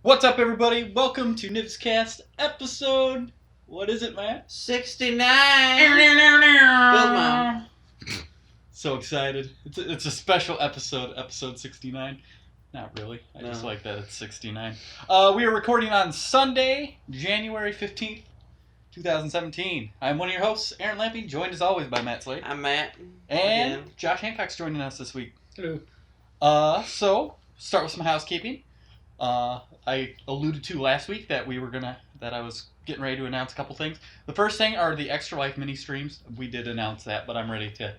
What's up, everybody? Welcome to NIBScast episode. What is it, Matt? 69. Build mom. So excited! It's a special episode 69. Not really. I just No. like that it's 69. We are recording on Sunday, January 15th, 2017. I'm one of your hosts, Aaron Lamping, joined as always by Matt Slade. I'm Matt. And Again. Josh Hancock's joining us this week. Hello. So start with some housekeeping. I alluded to last week that I was getting ready to announce a couple things. The first thing are the Extra Life mini streams. We did announce that, but I'm ready to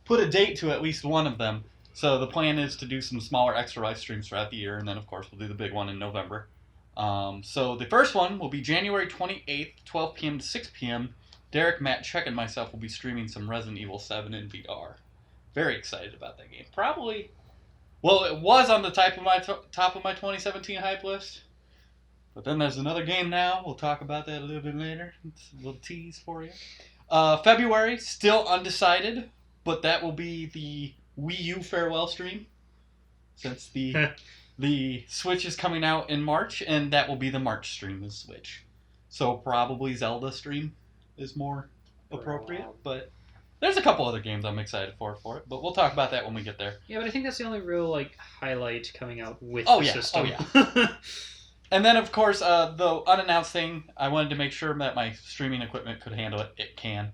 put a date to at least one of them. So the plan is to do some smaller Extra Life streams throughout the year, and then of course we'll do the big one in November. So the first one will be January 28th, 12 p.m. to 6 p.m. Derek, Matt, Chuck, and myself will be streaming some Resident Evil 7 in VR. Very excited about that game. Probably... Well, it was on the top of my 2017 hype list, but then there's another game now. We'll talk about that a little bit later. It's a little tease for you. February, still undecided, but that will be the Wii U farewell stream, since the Switch is coming out in March, and that will be the March stream of Switch. So probably Zelda stream is more appropriate, but... There's a couple other games I'm excited for it, but we'll talk about that when we get there. Yeah, but I think that's the only real highlight coming out with Oh, the yeah. system. Oh, yeah. And then, of course, the unannounced thing, I wanted to make sure that my streaming equipment could handle it. It can.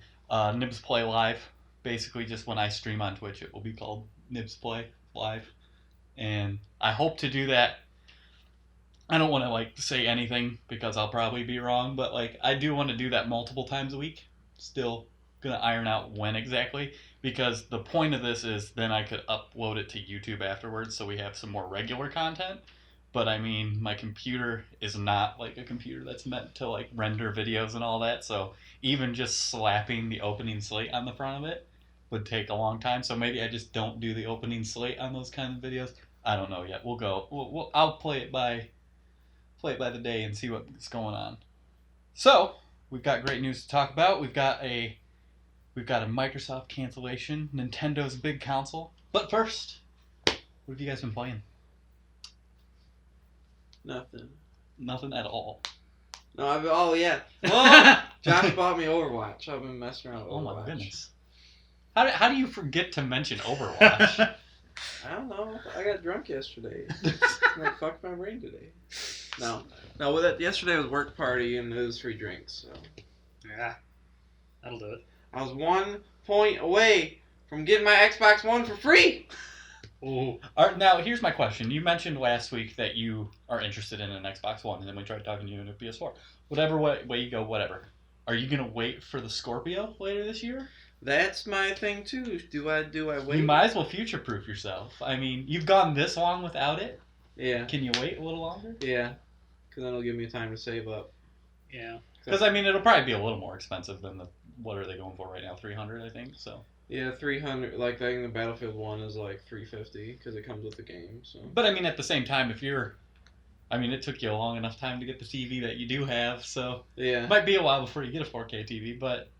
Nibs Play Live. Basically, just when I stream on Twitch, it will be called Nibs Play Live. And I hope to do that. I don't want to, say anything because I'll probably be wrong, but, I do want to do that multiple times a week. Still going to iron out when exactly, because the point of this is then I could upload it to YouTube afterwards so we have some more regular content. But I mean, my computer is not like a computer that's meant to render videos and all that, so even just slapping the opening slate on the front of it would take a long time. So maybe I just don't do the opening slate on those kind of videos. I don't know yet. I'll play it by the day and see what's going on. So we've got great news to talk about. We've got a Microsoft cancellation, Nintendo's big console. But first, what have you guys been playing? Nothing. Nothing at all. No, oh yeah. Oh, Josh bought me Overwatch. I've been messing around with Overwatch. Oh my goodness. How do you forget to mention Overwatch? I don't know. I got drunk yesterday. Fucked my brain today. No, yesterday was work party and it was free drinks. So. Yeah, that'll do it. I was 1 point away from getting my Xbox One for free. Ooh. Now, here's my question. You mentioned last week that you are interested in an Xbox One, and then we tried talking to you in a PS4. Whatever way you go, whatever. Are you going to wait for the Scorpio later this year? That's my thing, too. Do I wait? You might as well future-proof yourself. I mean, you've gone this long without it. Yeah. Can you wait a little longer? Yeah. Because then it'll give me time to save up. Yeah. Because, I mean, it'll probably be a little more expensive than what are they going for right now? $300, I think. So. Yeah, 300. I think the Battlefield 1 is $350 because it comes with the game. So. But I mean, at the same time, it took you a long enough time to get the TV that you do have, so yeah, it might be a while before you get a 4K TV. But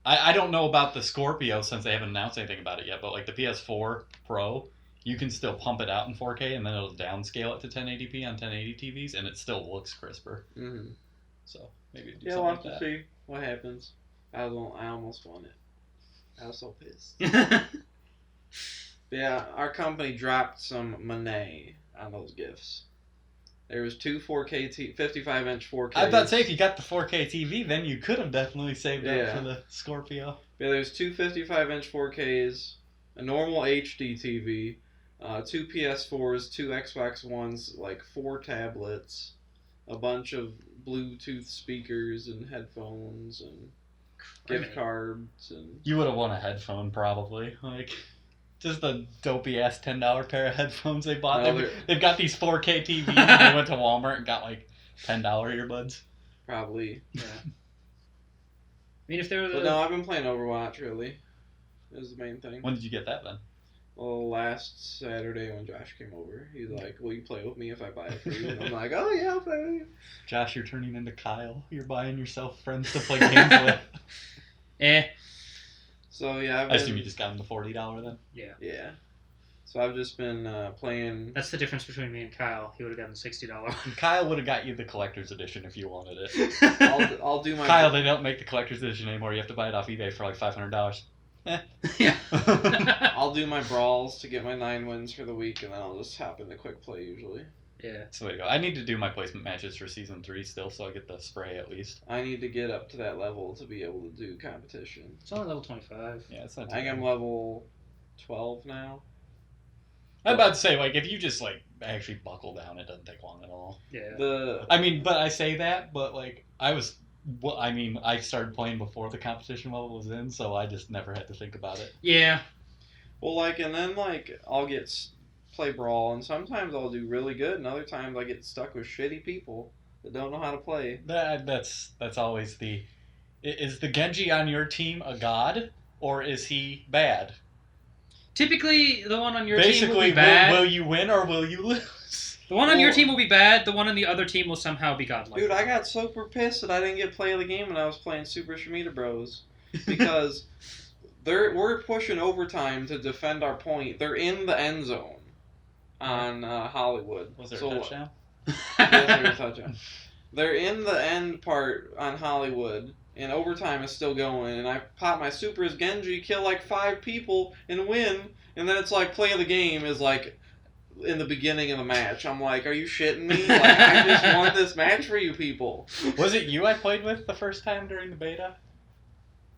I don't know about the Scorpio since they haven't announced anything about it yet. But the PS4 Pro, you can still pump it out in 4K and then it'll downscale it to 1080p on 1080 TVs, and it still looks crisper. Mm-hmm. So maybe do we'll something have to see what happens. I almost won it. I was so pissed. Yeah, our company dropped some money on those gifts. There was two 4K 55-inch 4K. I was about to say, if you got the 4K TV, then you could have definitely saved up for the Scorpio. Yeah, there's two 55-inch 4Ks, a normal HD TV, two PS4s, two Xbox Ones, 4 tablets, a bunch of Bluetooth speakers and headphones and gift cards. And you would have won a headphone probably. Just a dopey ass $10 pair of headphones they bought. No, they've got these 4K TVs and they went to Walmart and got $10 earbuds. Probably. Yeah. I mean, if they were But no, I've been playing Overwatch, really. That was the main thing. When did you get that then? Well, last Saturday when Josh came over, he's like, will you play with me if I buy it for you? And I'm like, oh yeah, I'll play with you. Josh, you're turning into Kyle. You're buying yourself friends to play games with. So yeah, I assume you just got him the $40 then? Yeah. Yeah. So I've just been playing. That's the difference between me and Kyle. He would have gotten the $60 Kyle would have got you the collector's edition if you wanted it. one. I'll do my. Kyle, they don't make the collector's edition anymore. You have to buy it off eBay for like $500. Yeah. I'll do my brawls to get my 9 wins for the week, and then I'll just hop into quick play usually. Yeah. So there you go. I need to do my placement matches for season 3 still, so I get the spray at least. I need to get up to that level to be able to do competition. It's only level 25. Yeah, it's not. I think I'm level 12 now. I'm about to say, like, if you just like actually buckle down, it doesn't take long at all. Yeah. I mean, but I say that, but like I started playing before the competition level was in, so I just never had to think about it. Yeah. Well, like, and then like I'll play brawl, and sometimes I'll do really good, and other times I get stuck with shitty people that don't know how to play. That's always the. Is the Genji on your team a god, or is he bad? Typically, the one on your team will Basically, be bad. will you win or will you lose? The one on your team will be bad. The one on the other team will somehow be godlike. Dude, I got super pissed that I didn't get play of the game when I was playing Super Shmita Bros. Because we're pushing overtime to defend our point. They're in the end zone on Hollywood. Was there So- a touchdown? Yes, there was a touchdown. They're in the end part on Hollywood, and overtime is still going, and I pop my super as Genji, kill like 5 people, and win, and then it's like play of the game is like in the beginning of the match. I'm like, are you shitting me? Like, I just won this match for you people. Was it you I played with the first time during the beta?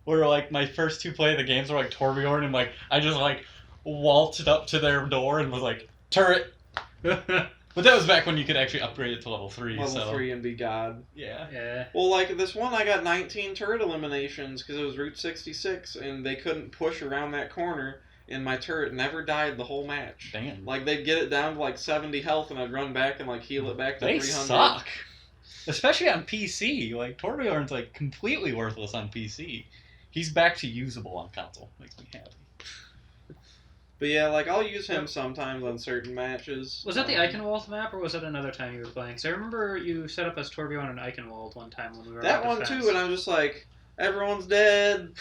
Where like my first 2 play of the games were like Torbjorn, and like I just like waltzed up to their door and was like, turret. But that was back when you could actually upgrade it to level 3. Level 3 and be God. Yeah. Yeah. Well, like this one, I got 19 turret eliminations because it was Route 66, and they couldn't push around that corner, and my turret never died the whole match. Damn. Like, they'd get it down to like 70 health, and I'd run back and like heal it back to They 300. suck. Especially on PC. Like Torbjorn's like completely worthless on PC. He's back to usable on console. Makes me happy. But yeah, like I'll use him sometimes on certain matches. Was that the Eichenwald map, or was that another time you were playing? Because I remember you set up as Torbjorn and Eichenwald one time when we were That on one defense. too, and I'm just like, everyone's dead.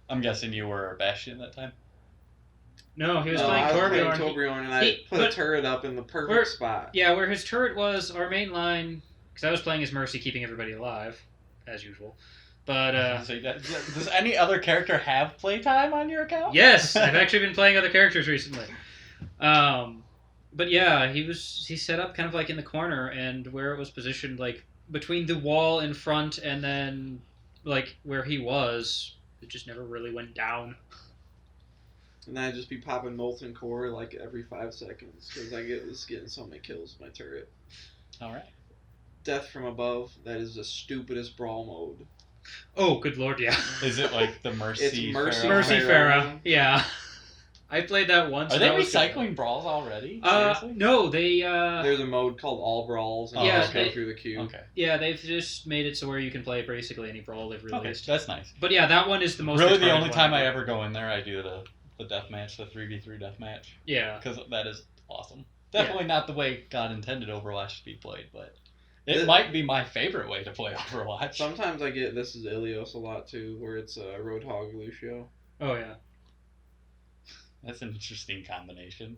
I'm guessing you were Bastion that time. No, he was No, playing I was Torbjorn. playing Torbjorn, and I put a turret up in the perfect spot. Yeah, where his turret was our main line, because I was playing as Mercy, keeping everybody alive, as usual. But, So does any other character have playtime on your account? yes, I've actually been playing other characters recently. But yeah, he set up kind of like in the corner, and where it was positioned, like, between the wall in front and then, like, where he was, it just never really went down. And then I'd just be popping Molten Core like every 5 seconds, because I was getting so many kills with my turret. All right. Death from Above, that is the stupidest brawl mode. Oh, good lord, yeah. Is it like the Mercy? It's Mercy Pharaoh? Mercy Pharaoh. Farah, yeah. I played that once. Are and they that was good. recycling brawls already? Seriously? No, they, There's a mode called All Brawls, and Yeah, you just go they- through the queue. Okay. yeah, they've just made it so where you can play basically any brawl they've Okay, released. that's nice. But yeah, that one is the most Really, the retarded only one time I ever go in there, I do the death match, the 3v3 death match, Yeah. because that is awesome. Definitely not the way God intended Overwatch to be played, but it It- might be my favorite way to play Overwatch. Sometimes I get This Is Ilios a lot too, where it's Roadhog Lucio. Oh yeah. That's an interesting combination.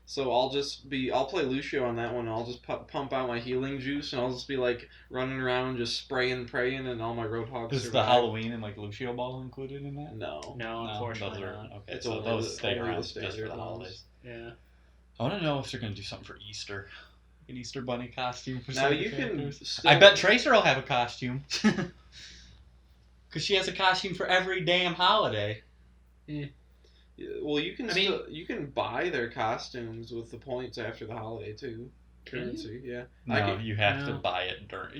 So I'll play Lucio on that one, and I'll just pump out my healing juice, and I'll just be like running around just spraying, praying, and all my Roadhogs Is the survive. Halloween and like Lucio Ball included in that? No. No, unfortunately those are, not. okay. It's So only those the- stay only the around just for standard the ones. holidays. Yeah. I want to know if they're going to do something for Easter. An Easter bunny costume for Now some of the you can. characters. Still, I bet Tracer will have a costume. Because she has a costume for every damn holiday. Well, you can. I mean- You can buy their costumes with the points after the holiday too. Can you? Currency, yeah. No, you have to No. buy it during.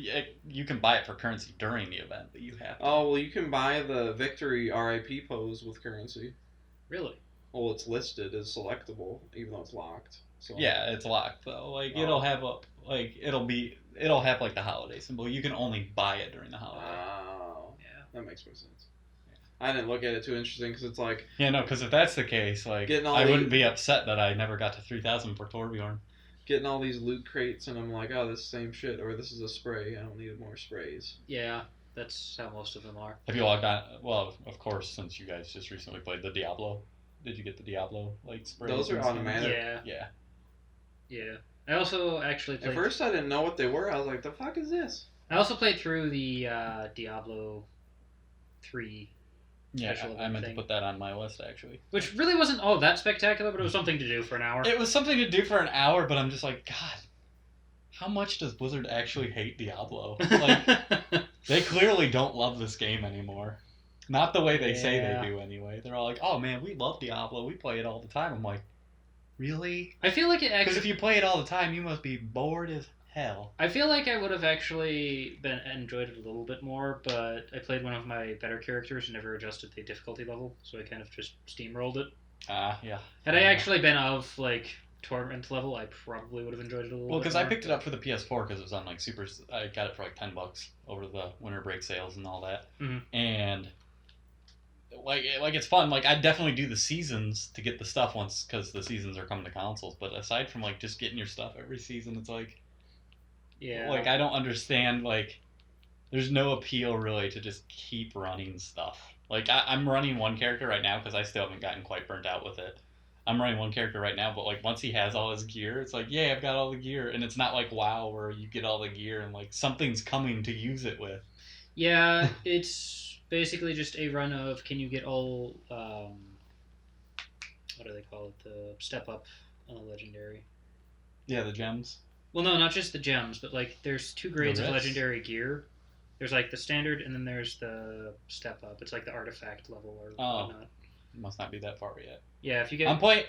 You can buy it for currency during the event, but you have to. Oh well, you can buy the Victory RIP pose with currency. Really? Well, it's listed as selectable, even though it's locked. So Yeah, it's locked though. Like Oh. it'll have it'll have like the holiday symbol. You can only buy it during the holiday. Oh, Yeah. that makes more sense. I didn't look at it too interesting because it's like Yeah, no, because if that's the case, like Getting all I the- wouldn't be upset that I never got to 3,000 for Torbjorn. getting all these loot crates, and I'm like, oh, this is the same shit, or this is a spray. I don't need more sprays. Yeah. That's how most of them are. Have you logged on? Well, of course, since you guys just recently played the Diablo. Did you get the Diablo like sprays? Those are and skins? automatic. Yeah. Yeah. Yeah. I also actually played. At first, I didn't know what they were. I was like, "The fuck is this?" I also played through the Diablo 3 Yeah, special I event meant to thing, put that on my list actually. which really wasn't all that spectacular, but it was something to do for an hour. It was something to do for an hour, but I'm just like, God, how much does Blizzard actually hate Diablo? Like, they clearly don't love this game anymore. Not the way they say Yeah. they do anyway. They're all like, oh man, we love Diablo. We play it all the time. I'm like, really? I feel like it Because actually. if you play it all the time, you must be bored as hell. I feel like I would have actually enjoyed it a little bit more, but I played one of my better characters and never adjusted the difficulty level, so I kind of just steamrolled it. Yeah. Had I actually been of like torment level, I probably would have enjoyed it a little. Well, bit because more. I picked it up for the PS4 because it was on like super. I got it for like $10 over the winter break sales and all that, and like it's fun. Like I definitely do the seasons to get the stuff once because the seasons are coming to consoles. But aside from like just getting your stuff every season, it's like, yeah, like I don't understand. Like, there's no appeal really to just keep running stuff. Like I'm running one character right now because I still haven't gotten quite burnt out with it. I'm running one character right now, but like once he has all his gear, it's like, yeah, I've got all the gear, and it's not like WoW where you get all the gear and like something's coming to use it with. Yeah, it's basically just a run of can you get all what do they call it? The step up legendary. Yeah, the gems. Well, no, not just the gems, but like there's two grades of writs? legendary gear. There's like the standard, and then there's the step up. It's like the artifact level or whatnot. Must not be that far yet. Yeah, if you get. I'm playing.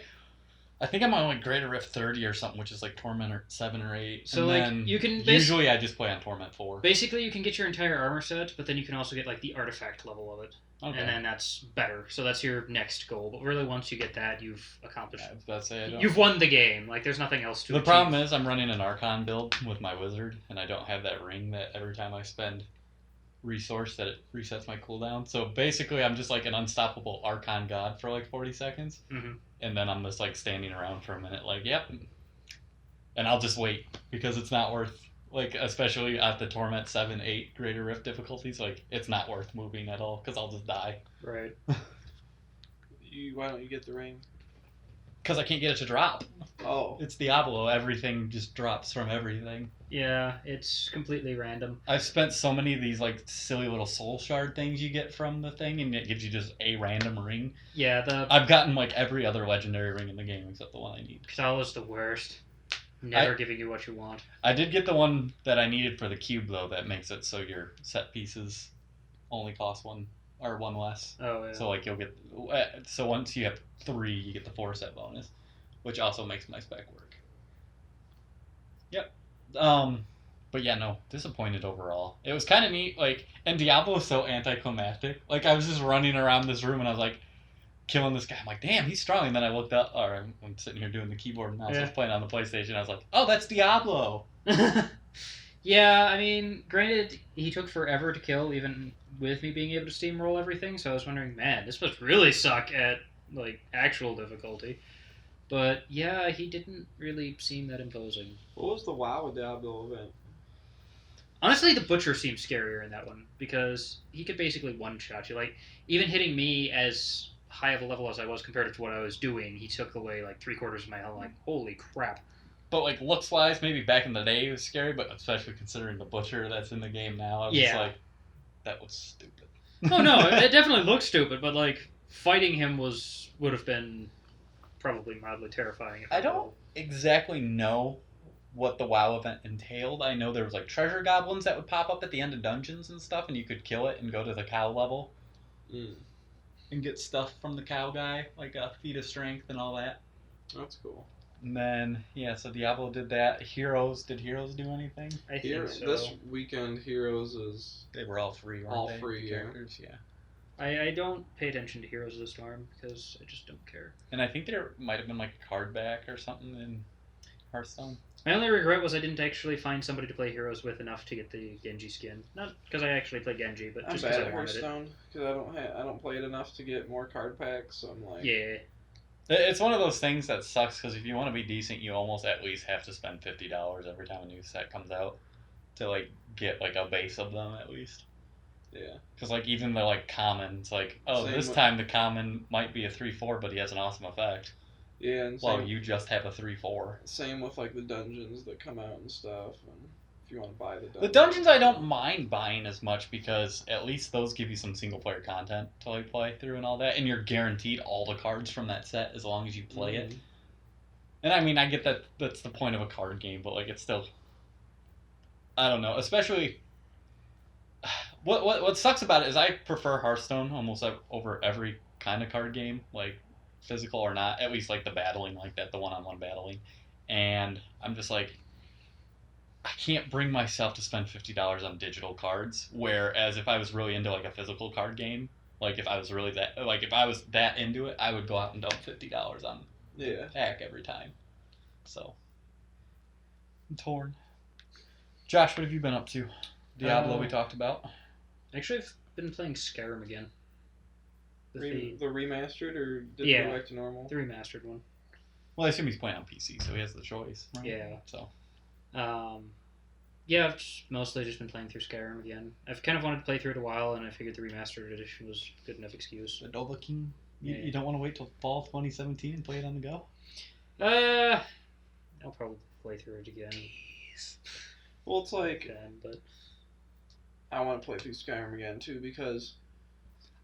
I think I'm on like Greater Rift 30 or something, which is like Torment 7 or 8. So and like then you can usually I just play on Torment 4. basically you can get your entire armor set, but then you can also get like the artifact level of it, Okay. and then that's better. So that's your next goal. But really, once you get that, you've accomplished. Yeah, I was about to say, I don't... You've won the game. Like there's nothing else to. The achieve. problem is I'm running an Archon build with my Wizard, and I don't have that ring that every time I spend resource that it resets my cooldown. So basically I'm just like an unstoppable Archon god for like 40 seconds. And then I'm just like standing around for a minute like, yep. And I'll just wait because it's not worth, like, especially at the Torment 7, 8 Greater Rift difficulties, like it's not worth moving at all because I'll just die. Right. Why don't you get the ring? Because I can't get it to drop. Oh. It's Diablo. Everything just drops from everything. Yeah, it's completely random. I've spent so many of these like silly little soul shard things you get from the thing, and it gives you just a random ring. Yeah, I've gotten like every other legendary ring in the game except the one I need. Xala's the worst. Never giving you what you want. I did get the one that I needed for the cube though, that makes it so your set pieces only cost one less. Oh yeah. So like you'll get, so once you have 3, you get the 4 set bonus, which also makes my spec work. Yep. But yeah, no, disappointed overall. It was kind of neat, like, and Diablo is so anticlimactic. Like I was just running around this room and I was like killing this guy. I'm like, damn, he's strong. And then I looked up, or I'm sitting here doing the keyboard and mouse. I was playing on the PlayStation. I was like, oh, that's Diablo. Yeah, I mean, granted, he took forever to kill, even with me being able to steamroll everything. So I was wondering, man, this must really suck at like actual difficulty. But yeah, he didn't really seem that imposing. What was the WoW Diablo event? Honestly, the Butcher seemed scarier in that one because he could basically one-shot you. Like, even hitting me as high of a level as I was compared to what I was doing, he took away like 3/4 of my health. Like, holy crap. But like looks-wise, maybe back in the day it was scary, but especially considering the Butcher that's in the game now, I was just like, that was stupid. Oh no, it definitely looked stupid, but like fighting him would have been probably mildly terrifying. I don't exactly know what the WoW event entailed. I know there was like treasure goblins that would pop up at the end of dungeons and stuff, and you could kill it and go to the cow level and get stuff from the cow guy, like a feat of strength and all that. That's cool. And then so Diablo did that. Did Heroes do anything? I think so. This weekend, Heroes is They were all free, weren't all they? free, The yeah. characters, yeah. I don't pay attention to Heroes of the Storm because I just don't care. And I think there might have been like a card back or something in Hearthstone. My only regret was I didn't actually find somebody to play Heroes with enough to get the Genji skin. Not because I actually play Genji, but I'm just bad because at I wanted it. Hearthstone because I don't play it enough to get more card packs. So I'm like, Yeah. It's one of those things that sucks because if you want to be decent, you almost at least have to spend $50 every time a new set comes out to like get like a base of them at least. Yeah. Because like even the like common, it's like, oh, Same this with- time the common might be a 3/4, but he has an awesome effect. Yeah, and While same, you just have a 3/4. same with like the dungeons that come out and stuff. And if you want to buy the dungeons. The dungeons I don't mind buying as much because at least those give you some single player content to like play through and all that, and you're guaranteed all the cards from that set as long as you play it. And I mean, I get that that's the point of a card game, but like it's still, I don't know. Especially, what sucks about it is I prefer Hearthstone almost over every kind of card game, like physical or not. At least like the battling like that, the one-on-one battling, and I'm just like, I can't bring myself to spend $50 on digital cards. Whereas if I was really into like a physical card game, like if I was really that, like if I was that into it, I would go out and dump $50 on pack every time. So I'm torn. Josh, what have you been up to? Diablo we talked about. Actually, I've been playing Skyrim again. The remastered, or did Yeah. it go back to normal? The remastered one. Well, I assume he's playing on PC, so he has the choice. Right? Yeah. So Yeah, I've mostly just been playing through Skyrim again. I've kind of wanted to play through it a while, and I figured the remastered edition was a good enough excuse. the Nova King. Yeah. You don't want to wait till fall 2017 and play it on the go. I'll probably play through it again. Well, it's like Then, but I want to play through Skyrim again too, because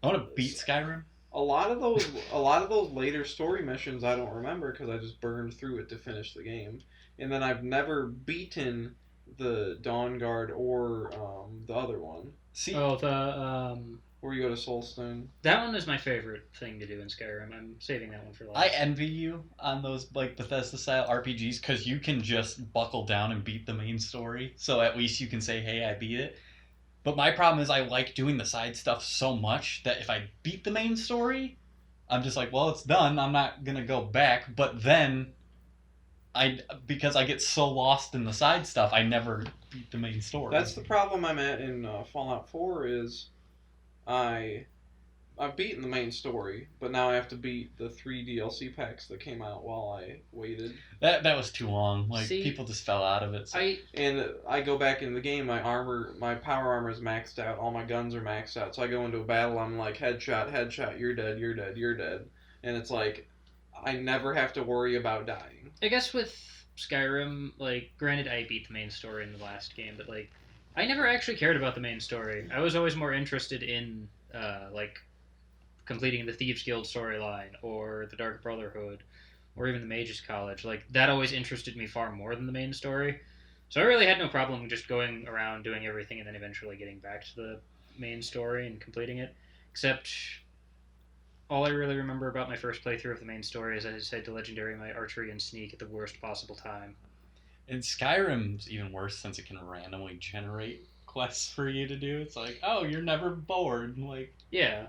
I want to beat Skyrim. a lot of those later story missions I don't remember because I just burned through it to finish the game, and then I've never beaten the Dawn Guard or the other one See, where you go to Soulstone. that one is my favorite thing to do in Skyrim. I'm saving that one for last. I envy you on those like Bethesda style RPGs because you can just buckle down and beat the main story. So at least you can say, "Hey, I beat it." But my problem is I like doing the side stuff so much that if I beat the main story, I'm just like, "Well, it's done. I'm not gonna go back." But then, because I get so lost in the side stuff, I never beat the main story. That's the problem I'm at in Fallout 4 is I've beaten the main story, but now I have to beat the 3 DLC packs that came out while I waited. That was too long. Like See, people just fell out of it. So. And I go back in the game, my power armor is maxed out, all my guns are maxed out. So I go into a battle, I'm like headshot, you're dead, you're dead, you're dead, and it's like I never have to worry about dying. I guess with Skyrim, like, granted, I beat the main story in the last game, but like, I never actually cared about the main story. I was always more interested in like completing the Thieves Guild storyline or the Dark Brotherhood or even the Mages College. Like, that always interested me far more than the main story. So I really had no problem just going around doing everything and then eventually getting back to the main story and completing it. Except all I really remember about my first playthrough of the main story is I decided to legendary my archery and sneak at the worst possible time. And Skyrim's even worse since it can randomly generate quests for you to do. It's like, oh, you're never bored. Like, Yeah.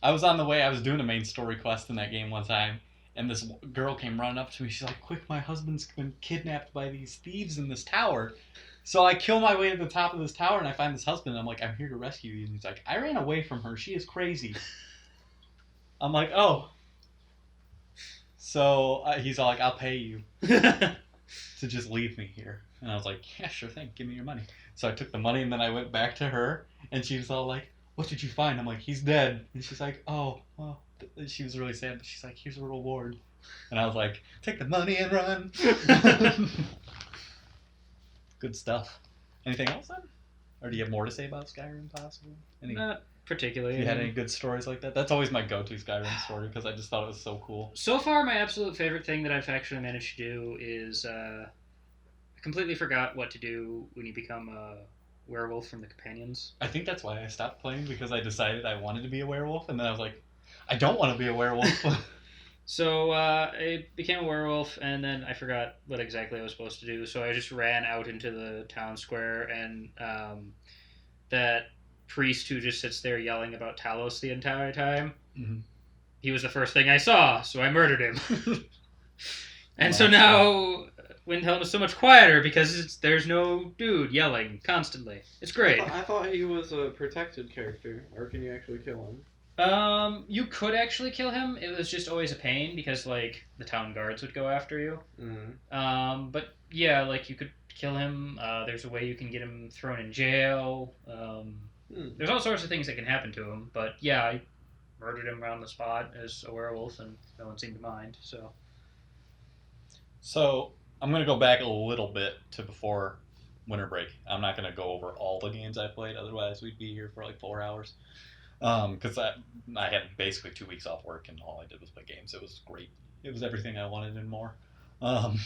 I was on the way, I was doing a main story quest in that game one time, and this girl came running up to me. She's like, quick, my husband's been kidnapped by these thieves in this tower. So I kill my way to the top of this tower, and I find this husband, and I'm like, I'm here to rescue you. And he's like, I ran away from her. She is crazy. I'm like, oh. So he's all like, I'll pay you to just leave me here. And I was like, yeah, sure thing. Give me your money. So I took the money, and then I went back to her, and she was all like, what did you find? I'm like, he's dead. And she's like, oh, well. She was really sad, but she's like, here's a reward. And I was like, take the money and run. Good stuff. Anything else then? Or do you have more to say about Skyrim, possibly? Not particularly. You had any good stories like that? That's always my go-to Skyrim story because I just thought it was so cool. So far, my absolute favorite thing that I've actually managed to do is I completely forgot what to do when you become a werewolf from the companions. I think that's why I stopped playing, because I decided I wanted to be a werewolf, and then I was like, I don't want to be a werewolf. So I became a werewolf, and then I forgot what exactly I was supposed to do. So I just ran out into the town square, and that priest who just sits there yelling about Talos the entire time, he was the first thing I saw, so I murdered him. And so now Windhelm is so much quieter because there's no dude yelling constantly. It's great. I thought he was a protected character, or can you actually kill him? You could actually kill him. It was just always a pain because, like, the town guards would go after you. But yeah, like, you could kill him. There's a way you can get him thrown in jail. There's all sorts of things that can happen to him, but yeah, I murdered him on the spot as a werewolf, and no one seemed to mind. So I'm gonna go back a little bit to before winter break. I'm not gonna go over all the games I played, otherwise we'd be here for like 4 hours. Because I had basically 2 weeks off work and all I did was play games. It was great. It was everything I wanted and more. Um,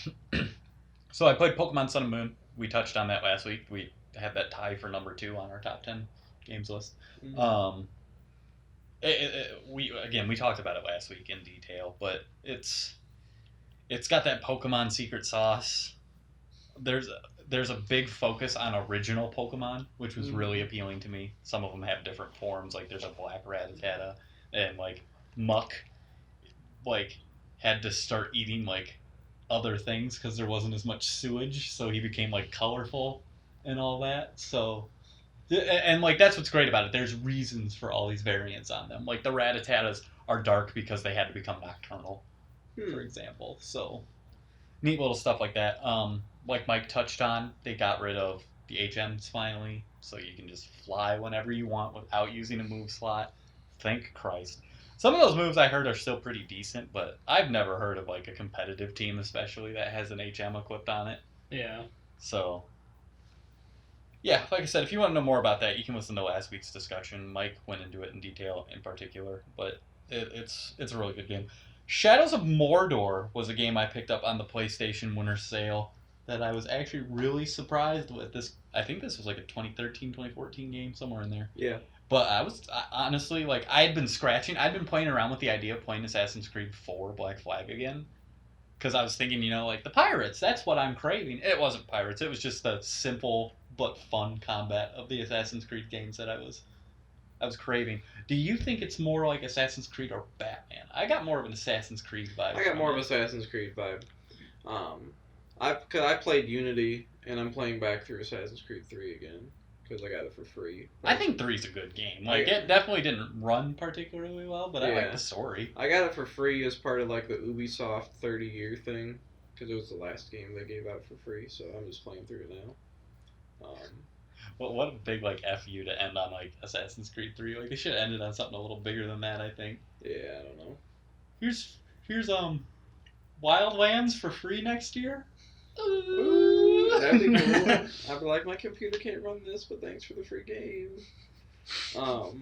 so I played Pokemon Sun and Moon. We touched on that last week. We had that tie for number 2 on our top 10 games list. Mm-hmm. We talked about it last week in detail, but it's got that Pokemon secret sauce. There's a big focus on original Pokemon, which was really appealing to me. Some of them have different forms, like there's a black Rattata, and like Muck, like had to start eating like other things because there wasn't as much sewage, so he became like colorful and all that. So, and like that's what's great about it. There's reasons for all these variants on them. Like the Rattatatas are dark because they had to become nocturnal, for example. So neat little stuff like that. Like Mike touched on, they got rid of the HMs finally, so you can just fly whenever you want without using a move slot. Thank Christ. Some of those moves I heard are still pretty decent, but I've never heard of like a competitive team, especially that has an HM equipped on it. Yeah. So, yeah, like I said, if you want to know more about that, you can listen to last week's discussion. Mike went into it in detail in particular, but it's a really good game. Shadows of Mordor was a game I picked up on the PlayStation Winter Sale that I was actually really surprised with. I think this was like a 2013, 2014 game, somewhere in there. Yeah. But honestly, like, I'd been playing around with the idea of playing Assassin's Creed 4 Black Flag again. Because I was thinking, like, the pirates, that's what I'm craving. It wasn't pirates, it was just the simple but fun combat of the Assassin's Creed games that I was craving. Do you think it's more like Assassin's Creed or Batman? I got more of an Assassin's Creed vibe. I got more of an Assassin's Creed vibe. I played Unity, and I'm playing back through Assassin's Creed 3 again, because I got it for free. I think 3's a good game. Like, it definitely didn't run particularly well, but I like the story. I got it for free as part of, like, the Ubisoft 30-year thing, because it was the last game they gave out for free, so I'm just playing through it now. Well, what a big, like, F you to end on, like, Assassin's Creed 3. Like, they should have ended on something a little bigger than that, I think. Yeah, I don't know. Here's Wildlands for free next year? Ooh, that'd be cool. I'd be like, my computer can't run this, but thanks for the free game. But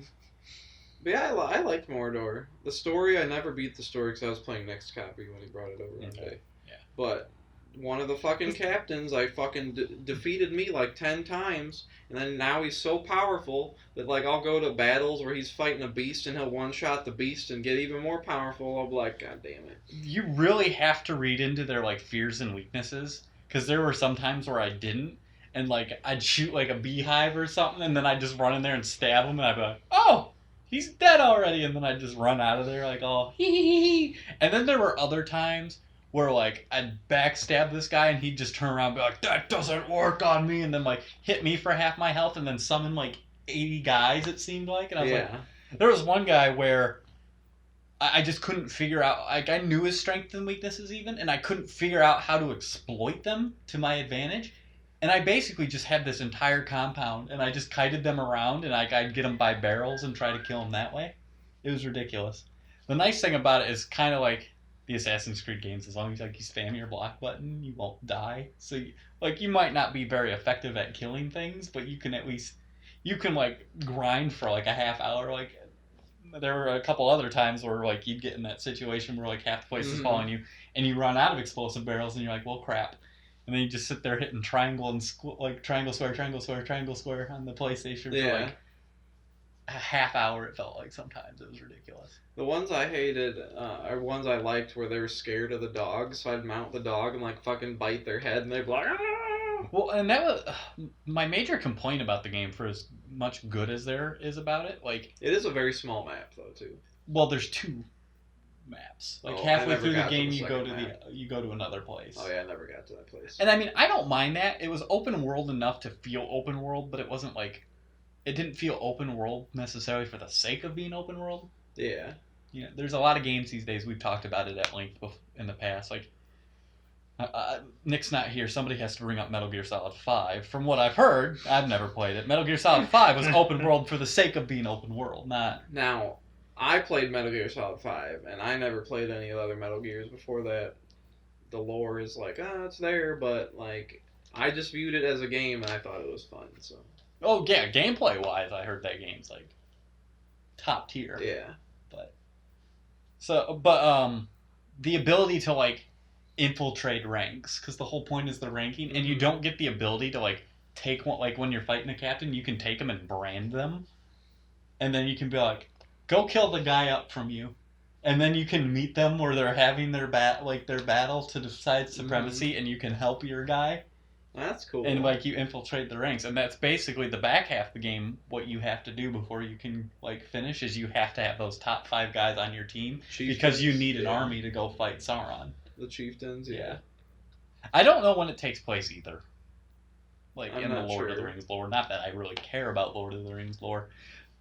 yeah, I liked Mordor. The story, I never beat the story because I was playing Next Copy when he brought it over one day. Yeah. But one of the fucking captains, I fucking defeated me like 10 times, and then now he's so powerful that, like, I'll go to battles where he's fighting a beast and he'll one-shot the beast and get even more powerful. I'll be like, God damn it. You really have to read into their, like, fears and weaknesses, because there were some times where I didn't, and, like, I'd shoot, like, a beehive or something, and then I'd just run in there and stab him, and I'd be like, oh, he's dead already, and then I'd just run out of there, like, all hee hee hee. And then there were other times where, like, I'd backstab this guy, and he'd just turn around and be like, that doesn't work on me, and then, like, hit me for half my health, and then summon, like, 80 guys, it seemed like, and I was like, there was one guy where I just couldn't figure out, like, I knew his strengths and weaknesses even, and I couldn't figure out how to exploit them to my advantage, and I basically just had this entire compound, and I just kited them around, and I'd get them by barrels and try to kill them that way. It was ridiculous. The nice thing about it is kind of like the Assassin's Creed games, as long as, like, you spam your block button, you won't die. So, you might not be very effective at killing things, but you can at least, like, grind for, like, a half hour. Like, there were a couple other times where, like, you'd get in that situation where, like, half the place is following you, and you run out of explosive barrels, and you're like, well, crap. And then you just sit there hitting triangle and, triangle square on the PlayStation for, like, a half hour, it felt like sometimes. It was ridiculous. The ones I hated are ones I liked where they were scared of the dog, so I'd mount the dog and, like, fucking bite their head, and they'd be like, ah! Well, and that was my major complaint about the game, for as much good as there is about it. Like, it is a very small map, though, too. Well, there's 2 maps. Like, halfway through the game, you go to another place. Oh yeah, I never got to that place. And I mean, I don't mind that. It was open world enough to feel open world, but it wasn't like, it didn't feel open world necessarily for the sake of being open world. Yeah. There's a lot of games these days, we've talked about it at length in the past, like, Nick's not here. Somebody has to bring up Metal Gear Solid 5. From what I've heard, I've never played it. Metal Gear Solid 5 was open world for the sake of being open world, not... Now, I played Metal Gear Solid 5, and I never played any of the other Metal Gears before that. The lore is like, it's there, but like, I just viewed it as a game, and I thought it was fun, so... Oh, yeah, gameplay-wise, I heard that game's, like, top tier. Yeah. But the ability to, like, infiltrate ranks, because the whole point is the ranking, and you don't get the ability to, like, take one, like, when you're fighting a captain, you can take them and brand them, and then you can be like, go kill the guy up from you, and then you can meet them where they're having their battle to decide supremacy, and you can help your guy. That's cool. And, like, you infiltrate the ranks. And that's basically the back half of the game. What you have to do before you can, like, finish is you have to have those top 5 guys on your team. Because you need an army to go fight Sauron. The chieftains, yeah. I don't know when it takes place either. Like, I'm in the not Lord of the sure. Rings lore. Not that I really care about Lord of the Rings lore.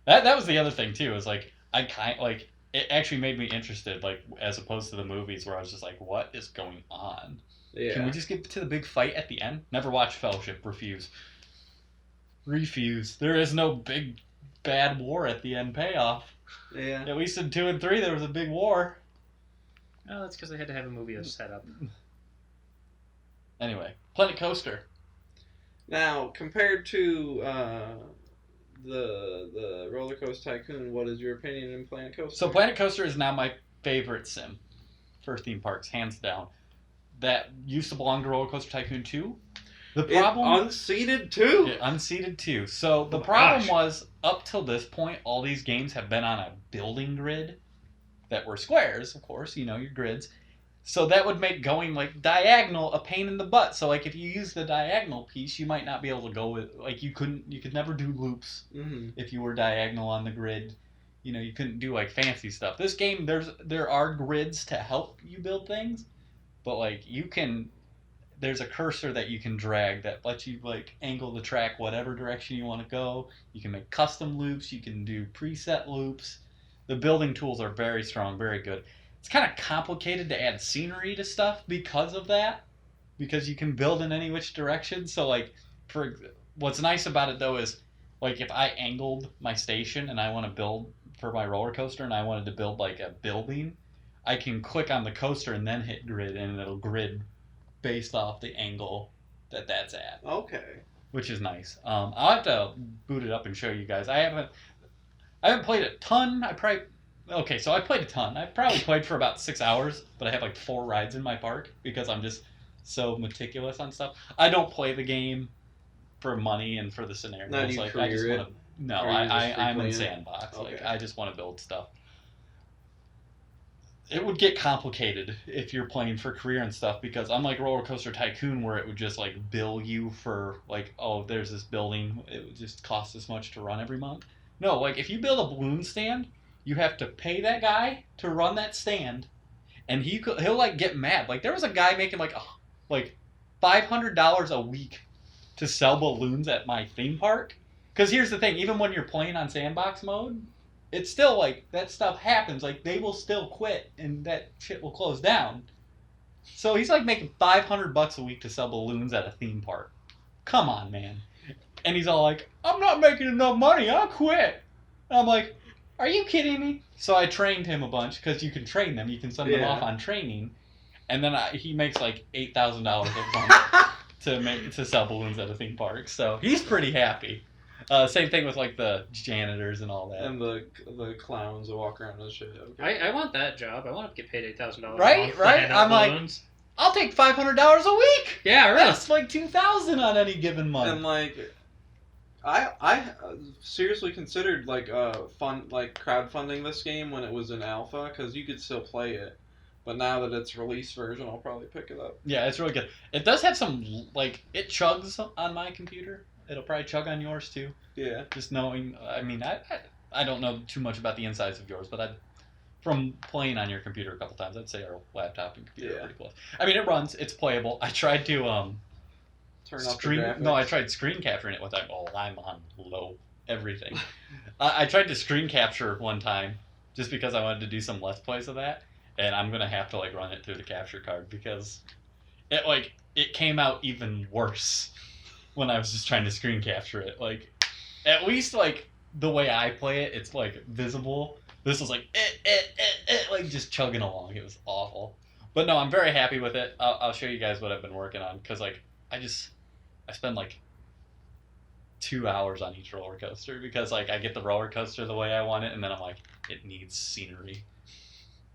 That was the other thing, too. Is, like, it actually made me interested, like, as opposed to the movies where I was just like, what is going on? Yeah. Can we just get to the big fight at the end? Never watch Fellowship. Refuse. There is no big bad war at the end payoff. Yeah. At least in 2 and 3 there was a big war. Oh, that's because they had to have a movie to set up. Anyway, Planet Coaster. Now, compared to the Roller Coaster Tycoon, what is your opinion in Planet Coaster? So Planet Coaster is now my favorite sim for theme parks, hands down. That used to belong to Roller Coaster Tycoon 2. The problem... unseated too? Yeah, unseated 2. So the Oh my problem gosh. was, up till this point, all these games have been on a building grid that were squares, of course, you know, your grids. So that would make going, like, diagonal a pain in the butt. So, like, if you use the diagonal piece, you might not be able to go with... Like, you could never do loops if you were diagonal on the grid. You know, you couldn't do, like, fancy stuff. This game, there are grids to help you build things. But, like, you can... There's a cursor that you can drag that lets you, like, angle the track whatever direction you want to go. You can make custom loops. You can do preset loops. The building tools are very strong, very good. It's kind of complicated to add scenery to stuff because of that. Because you can build in any which direction. So, like, what's nice about it, though, is, like, if I angled my station and I want to build for my roller coaster and I wanted to build, like, a building, I can click on the coaster and then hit grid, and it'll grid based off the angle that's at. Okay. Which is nice. I'll have to boot it up and show you guys. I haven't played a ton. I played a ton. I probably played for about 6 hours, but I have like 4 rides in my park because I'm just so meticulous on stuff. I don't play the game for money and for the scenarios. Now, do you like I just career want to. No, Or you just I'm in free-playing it? sandbox. Okay. Like I just want to build stuff. It would get complicated if you're playing for career and stuff because unlike Roller Coaster Tycoon where it would just like bill you for like, oh, there's this building, it would just cost this much to run every month. No, like if you build a balloon stand, you have to pay that guy to run that stand, and he'll like get mad. Like there was a guy making like $500 a week to sell balloons at my theme park. Because here's the thing, even when you're playing on sandbox mode, it's still like that stuff happens. Like they will still quit and that shit will close down. So he's like making $500 a week to sell balloons at a theme park. Come on, man. And he's all like, I'm not making enough money, I'll quit. And I'm like, are you kidding me? So I trained him a bunch because you can train them. You can send them off on training. And then he makes like $8,000 a month to sell balloons at a theme park. So he's pretty happy. Same thing with like the janitors and all that. And the clowns that walk around and shit. Okay. I want that job. I want to get paid $8,000. Right? I'm like, I'll take $500 a week. Yeah, really. That's like $2,000 on any given month. And like, I seriously considered like crowdfunding this game when it was in alpha because you could still play it. But now that it's release version, I'll probably pick it up. Yeah, it's really good. It does have some like it chugs on my computer. It'll probably chug on yours too. Yeah. Just knowing, I mean, I don't know too much about the insides of yours, but from playing on your computer a couple times, I'd say our laptop and computer are pretty close. I mean, it runs, it's playable. I tried to Turn up the graphics. No, I tried screen capturing it with that. Oh, I'm on low everything. I tried to screen capture one time just because I wanted to do some Let's Plays of that, and I'm gonna have to like run it through the capture card because it came out even worse when I was just trying to screen capture it. Like, at least like the way I play it, it's like visible. This was like like just chugging along. It was awful. But no, I'm very happy with it. I'll show you guys what I've been working on because like I spend like 2 hours on each roller coaster because like I get the roller coaster the way I want it, and then I'm like, it needs scenery.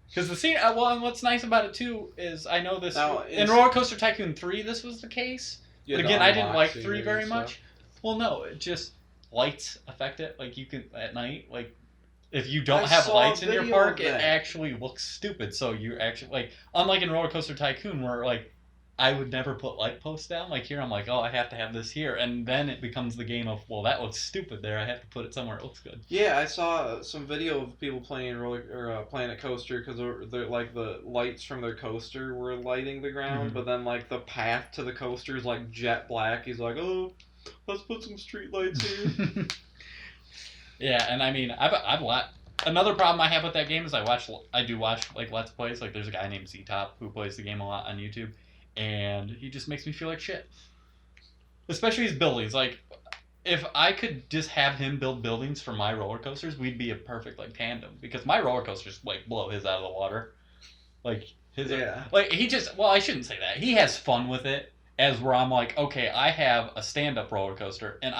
Because the scene, well, and what's nice about it too is I know this Now, in Roller Coaster Tycoon 3, this was the case. But again, I didn't like 3 very much. Well, no, it just lights affect it. Like you can at night, like if you don't have lights in your park, it actually looks stupid. So you actually like, unlike in Roller Coaster Tycoon, where like I would never put light posts down. Like here, I'm like, oh, I have to have this here, and then it becomes the game of, well, that looks stupid there. I have to put it somewhere it looks good. Yeah, I saw some video of people playing Planet Coaster because they're like the lights from their coaster were lighting the ground, but then like the path to the coaster is like jet black. He's like, oh, let's put some street lights here. Yeah, and I mean, I've another problem I have with that game is I do watch like Let's Plays. Like there's a guy named Z-Top who plays the game a lot on YouTube. And he just makes me feel like shit. Especially his buildings. Like, if I could just have him build buildings for my roller coasters, we'd be a perfect, like, tandem. Because my roller coasters, like, blow his out of the water. Like, his... Yeah. Like, he just... Well, I shouldn't say that. He has fun with it. As where I'm like, okay, I have a stand-up roller coaster. And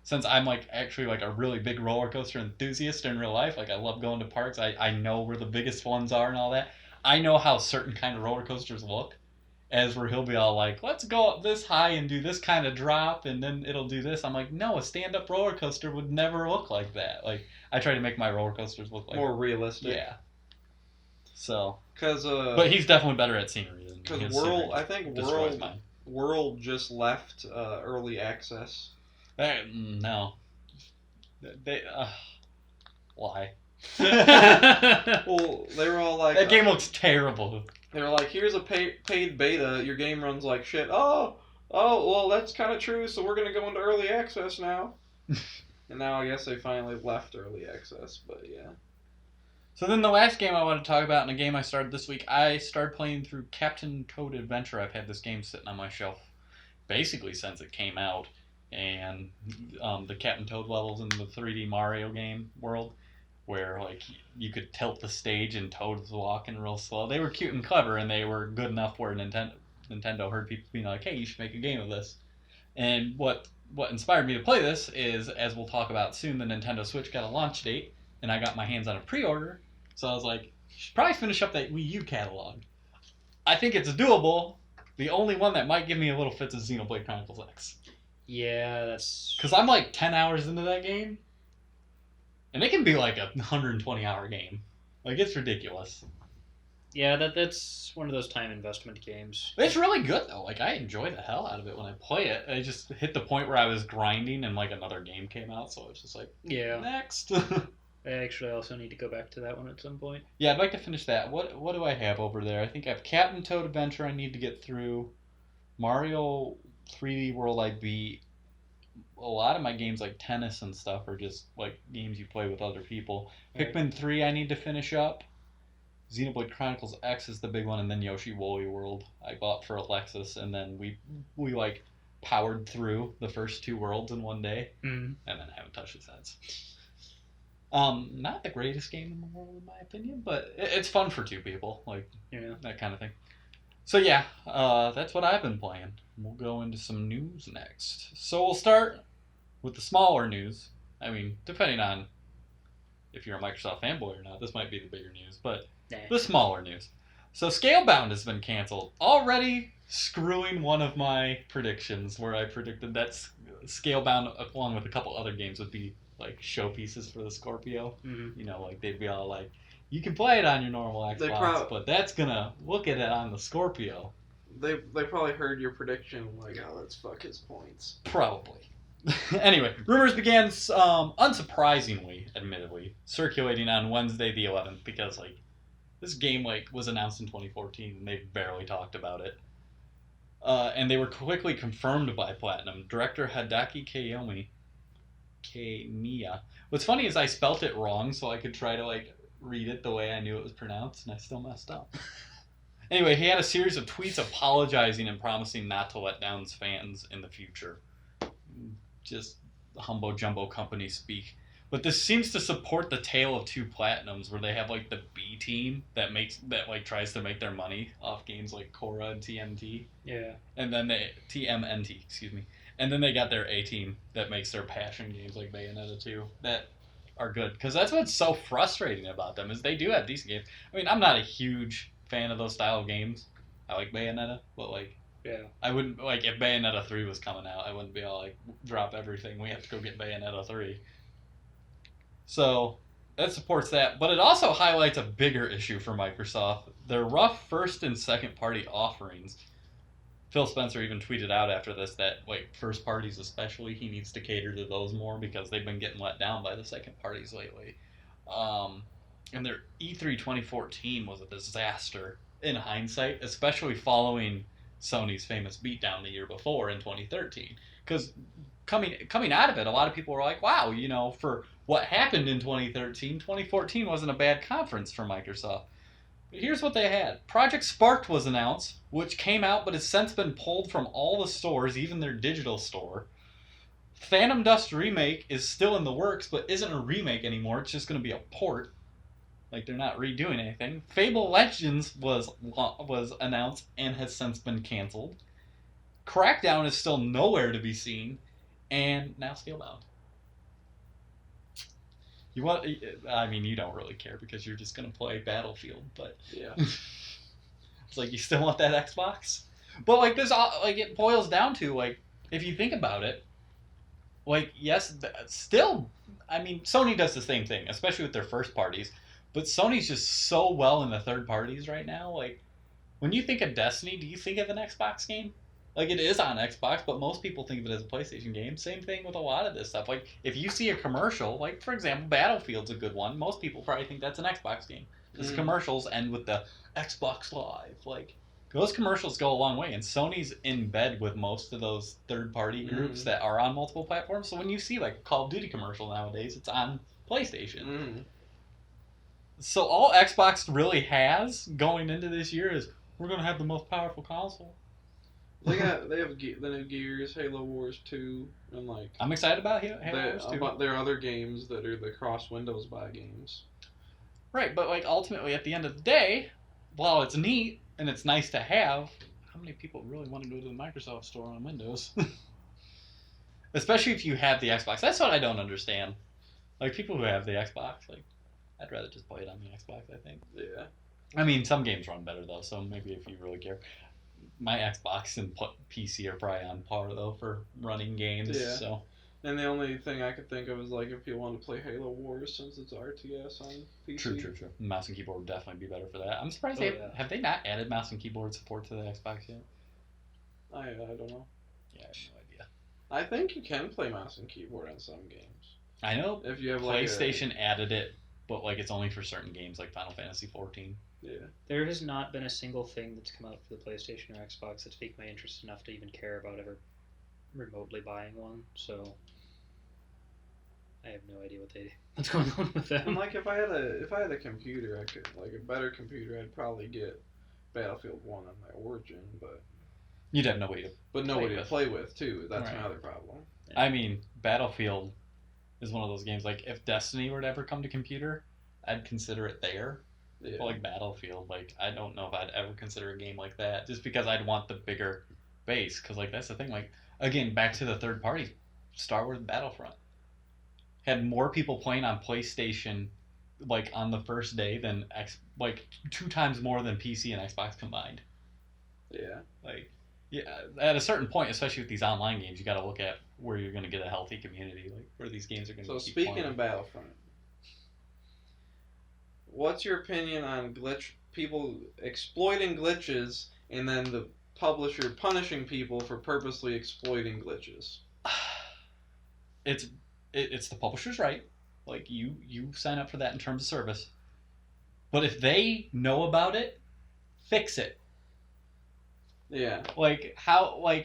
since I'm, like, actually, like, a really big roller coaster enthusiast in real life, like, I love going to parks. I know where the biggest ones are and all that. I know how certain kind of roller coasters look. As where he'll be all like, let's go up this high and do this kind of drop, and then it'll do this. I'm like, no, a stand-up roller coaster would never look like that. Like, I try to make my roller coasters look like... More realistic. Yeah. So... But he's definitely better at scenery than because World just left early access. No. Why? Well, they were all like... That game looks terrible. They were like, here's a paid beta, your game runs like shit. Oh, well, that's kind of true, so we're going to go into early access now. And now I guess they finally left early access, but yeah. So then the last game I want to talk about, and a game I started this week, I started playing through Captain Toad Adventure. I've had this game sitting on my shelf basically since it came out. And the Captain Toad levels in the 3D Mario game world, where like you could tilt the stage and Toad was walking real slow. They were cute and clever, and they were good enough where Nintendo heard people being like, hey, you should make a game of this. And what inspired me to play this is, as we'll talk about soon, the Nintendo Switch got a launch date, and I got my hands on a pre-order, so I was like, you should probably finish up that Wii U catalog. I think it's doable. The only one that might give me a little fits is Xenoblade Chronicles X. Yeah, that's... Because I'm like 10 hours into that game. And it can be like a 120-hour game. Like, it's ridiculous. Yeah, that's one of those time investment games. It's really good, though. Like, I enjoy the hell out of it when I play it. I just hit the point where I was grinding and, like, another game came out, so it's just like, yeah. Next. I actually also need to go back to that one at some point. Yeah, I'd like to finish that. What do I have over there? I think I have Captain Toad Adventure I need to get through. Mario 3D World I beat. A lot of my games like tennis and stuff are just like games you play with other people. Right. Pikmin 3 I need to finish up. Xenoblade Chronicles X is the big one, and then Yoshi Woolly World I bought for Alexis, and then we like powered through the first 2 worlds in one day, and then I haven't touched it since. Not the greatest game in the world in my opinion, but it's fun for 2 people, like that kind of thing. So yeah, that's what I've been playing. We'll go into some news next. So we'll start with the smaller news. I mean, depending on if you're a Microsoft fanboy or not, this might be the bigger news, but the smaller news. So Scalebound has been canceled. Already screwing one of my predictions, where I predicted that Scalebound, along with a couple other games, would be like showpieces for the Scorpio. Mm-hmm. You know, like they'd be all like, you can play it on your normal Xbox, but that's gonna look at it on the Scorpio. They probably heard your prediction, like, oh, let's fuck his points. Probably. Anyway, rumors began, unsurprisingly, admittedly, circulating on Wednesday the 11th, because like this game like was announced in 2014 and they barely talked about it. And they were quickly confirmed by Platinum. Director Hideki Kamiya. What's funny is I spelt it wrong, so I could try to like read it the way I knew it was pronounced, and I still messed up. Anyway, he had a series of tweets apologizing and promising not to let down his fans in the future. Just humbo jumbo company speak. But this seems to support the tale of two platinums, where they have like the B team that tries to make their money off games like Korra and TMT. Yeah. And then TMNT, excuse me. And then they got their A team that makes their passion games like Bayonetta 2 that are good, because that's what's so frustrating about them is they do have decent games. I mean, I'm not a huge fan of those style of games. I like Bayonetta, but like, Yeah. I wouldn't like if Bayonetta 3 was coming out. I wouldn't be all like, drop everything. We have to go get Bayonetta 3. So that supports that, but it also highlights a bigger issue for Microsoft: their rough first and second party offerings. Phil Spencer even tweeted out after this that like first parties especially, he needs to cater to those more because they've been getting let down by the second parties lately. And their E3 2014 was a disaster in hindsight, especially following Sony's famous beatdown the year before in 2013. Because coming out of it, a lot of people were like, wow, you know, for what happened in 2013, 2014 wasn't a bad conference for Microsoft. Here's what they had. Project Sparked was announced, which came out but has since been pulled from all the stores, even their digital store. Phantom Dust Remake is still in the works, but isn't a remake anymore. It's just going to be a port. Like, they're not redoing anything. Fable Legends was announced and has since been canceled. Crackdown is still nowhere to be seen. And now Scalebound. I mean, you don't really care because you're just going to play Battlefield, but Yeah. it's like, you still want that Xbox? But like this, like it boils down to like, if you think about it, like yes, still, I mean, Sony does the same thing, especially with their first parties. But Sony's just so well in the third parties right now. Like, when you think of Destiny, do you think of an Xbox game? Like, it is on Xbox, but most people think of it as a PlayStation game. Same thing with a lot of this stuff. Like, if you see a commercial, like, for example, Battlefield's a good one. Most people probably think that's an Xbox game. Because commercials end with the Xbox Live. Like, those commercials go a long way. And Sony's in bed with most of those third-party groups that are on multiple platforms. So when you see, like, a Call of Duty commercial nowadays, it's on PlayStation. So all Xbox really has going into this year is, we're going to have the most powerful console. They have the new Gears, Halo Wars 2, and like I'm excited about Halo Wars 2. But there are other games that are the cross Windows buy games. Right, but like ultimately at the end of the day, while it's neat and it's nice to have, how many people really want to go to the Microsoft store on Windows? Especially if you have the Xbox. That's what I don't understand. Like people who have the Xbox, like I'd rather just play it on the Xbox, I think. Yeah. I mean, some games run better though, so maybe if you really care. My Xbox and PC are probably on par though for running games. Yeah. So. And the only thing I could think of is like if you want to play Halo Wars since it's RTS on PC. True. Mouse and keyboard would definitely be better for that. I'm surprised have they not added mouse and keyboard support to the Xbox yet? I don't know. Yeah, I have no idea. I think you can play mouse and keyboard on some games. I know if you have PlayStation added it, but like it's only for certain games like Final Fantasy 14. Yeah. There has not been a single thing that's come out for the PlayStation or Xbox that's piqued my interest enough to even care about ever remotely buying one. So I have no idea what's going on with them. And like if I had a computer, I could like a better computer, I'd probably get Battlefield 1 on my Origin, but you'd have nobody to play with too. That's my other problem. I mean, Battlefield is one of those games. Like if Destiny were to ever come to computer, I'd consider it there. Yeah. But like Battlefield, like I don't know if I'd ever consider a game like that, just because I'd want the bigger base. Because like that's the thing. Like again, back to the third party, Star Wars Battlefront had more people playing on PlayStation, like on the first day than 2 times more than PC and Xbox combined. Yeah. Like, yeah, at a certain point, especially with these online games, you got to look at where you're going to get a healthy community, like where these games are going to. So speaking of Battlefront. What's your opinion on people exploiting glitches and then the publisher punishing people for purposely exploiting glitches? It's the publisher's right. Like you sign up for that in terms of service. But if they know about it, fix it. Yeah. Like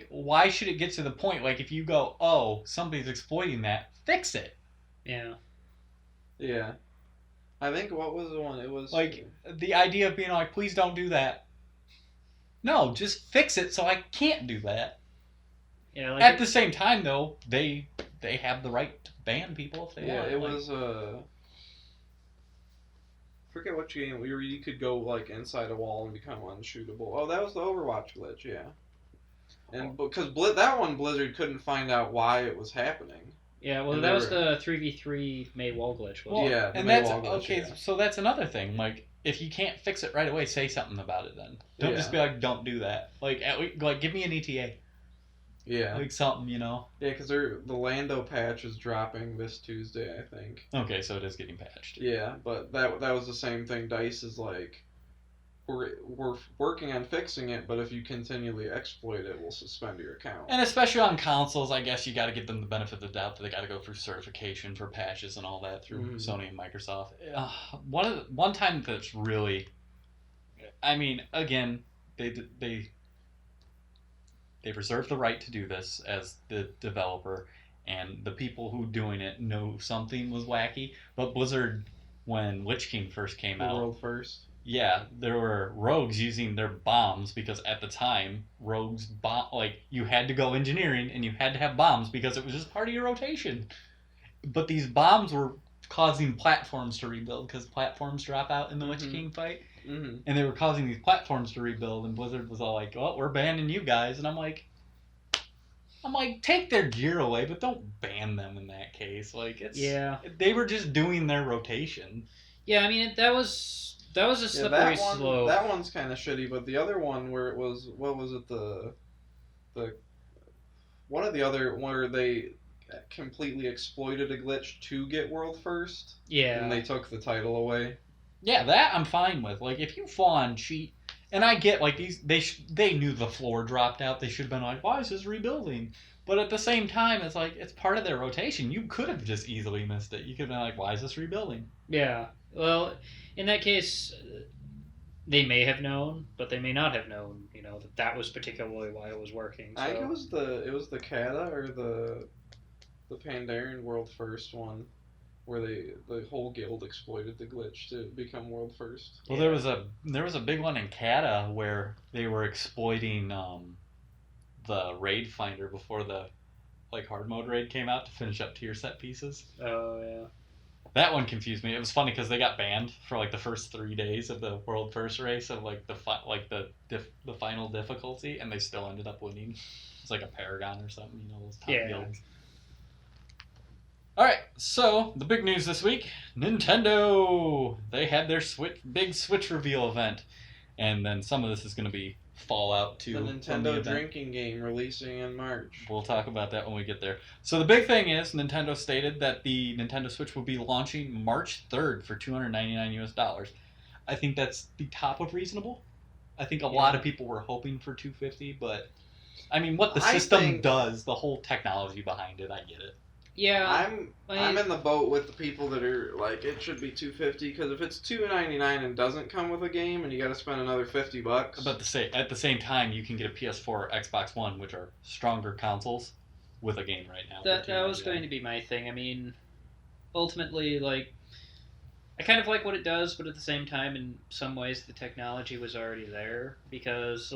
why should it get to the point like if you go, "Oh, somebody's exploiting that," fix it. Yeah. Yeah. I think what was the one? It was like the idea of being like, "Please don't do that." No, just fix it so I can't do that. Yeah, like At the same time, though, they have the right to ban people if they Yeah, want. it was forget what game where you could go like inside a wall and become unshootable. Oh, that was the Overwatch glitch, yeah. And because that one Blizzard couldn't find out why it was happening. yeah, well, and that they was were- the 3v3 May wall glitch. Well, Wasn't it? Yeah, the and that's Maywall glitch, okay. yeah. So that's another thing. Like, if you can't fix it right away, say something about it. Then don't Yeah. just be like, "Don't do that." Like, like give me an ETA, Yeah, like something, you know. yeah, because the Lando patch is dropping this Tuesday, I think. Okay, so it is getting patched. Yeah, but that was the same thing. DICE is like, we're working on fixing it, but if you continually exploit it, we'll suspend your account. And especially on consoles, I guess you got to give them the benefit of the doubt that they got to go through certification for patches and all that through Sony and Microsoft. One time that's really, I mean, again, they reserve the right to do this as the developer, and the people who doing it know something was wacky. But Blizzard, when Lich King first came out, World first. yeah, there were rogues using their bombs because at the time, rogues you had to go engineering and you had to have bombs because it was just part of your rotation. But these bombs were causing platforms to rebuild because platforms drop out in the Lich King fight. Mm-hmm. And they were causing these platforms to rebuild, and Blizzard was all like, "Well, we're banning you guys," and I'm like, take their gear away, but don't ban them in that case. Like, they were just doing their rotation. Yeah, I mean that was a slippery slope. That one's kind of shitty, but the other one where it was, what was it, the one of the other where they completely exploited a glitch to get world first. Yeah, and they took the title away. Yeah, that I'm fine with. Like, if you fall on cheat, and I get, like, they knew the floor dropped out. They should have been like, why is this rebuilding? But at the same time, it's like, it's part of their rotation. You could have just easily missed it. You could have been like, why is this rebuilding? Yeah. Well, in that case, they may have known, but they may not have known, that was particularly why it was working. So. I think it was the Kata or the Pandaren world first one, where the whole guild exploited the glitch to become world first. Well, there was a big one in Kata where they were exploiting the raid finder before the hard mode raid came out to finish up tier set pieces. Oh yeah. That one confused me. It was funny because they got banned for the first 3 days of the world first race of the final difficulty, and they still ended up winning. It's like a Paragon or something, those top guilds. All right, so the big news this week: Nintendo. They had their big Switch reveal event, and then some of this is going to be Fallout 2. The Nintendo drinking game releasing in March. We'll talk about that when we get there. So the big thing is Nintendo stated that the Nintendo Switch will be launching March 3rd for $299. I think that's the top of reasonable. I think a lot of people were hoping for $250, but I mean, what the system does, the whole technology behind it, I get it. Yeah, I'm in the boat with the people that are like, it should be $250, because if it's $299 and doesn't come with a game and you got to spend another $50. But at the same time, you can get a PS4 or Xbox One, which are stronger consoles, with a game right now. That was going to be my thing. I mean, ultimately, I kind of like what it does, but at the same time, in some ways, the technology was already there because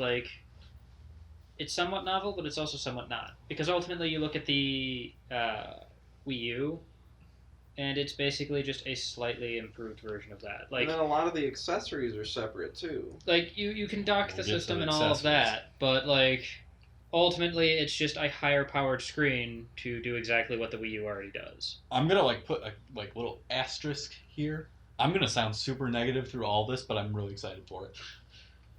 it's somewhat novel, but it's also somewhat not. Because ultimately, you look at the Wii U, and it's basically just a slightly improved version of that. And then a lot of the accessories are separate too. You can dock the system and all of that, but ultimately it's just a higher powered screen to do exactly what the Wii U already does. I'm gonna put a little asterisk here. I'm gonna sound super negative through all this, but I'm really excited for it.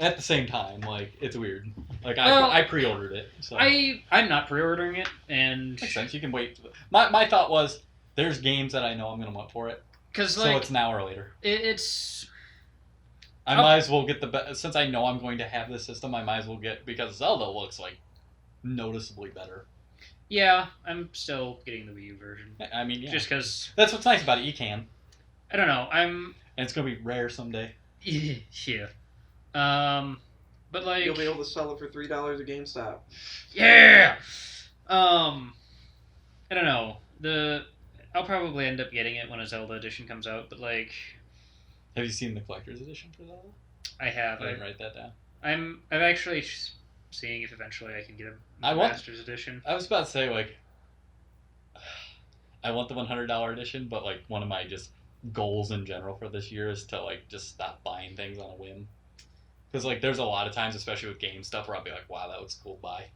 At the same time, it's weird. I pre-ordered it. So. I'm not pre-ordering it, and makes sense. You can wait. My thought was, there's games that I know I'm gonna want for it, so it's now or later. I might as well get since I know I'm going to have this system. I might as well get, because Zelda looks noticeably better. Yeah, I'm still getting the Wii U version. I mean, yeah. Just because that's what's nice about it. You can. I don't know. And it's gonna be rare someday. Yeah. But you'll be able to sell it for $3 at GameStop. Yeah. I don't know. I'll probably end up getting it when a Zelda edition comes out, but Have you seen the collector's edition for Zelda? I have. I didn't write that down. I'm actually seeing if eventually I can get a I want- Master's Edition. I was about to say, like, I want the $100 edition, but, like, one of my just goals in general for this year is to, like, just stop buying things on a whim. Because, like, there's a lot of times, especially with game stuff, where I'll be like, wow, that looks cool, buy.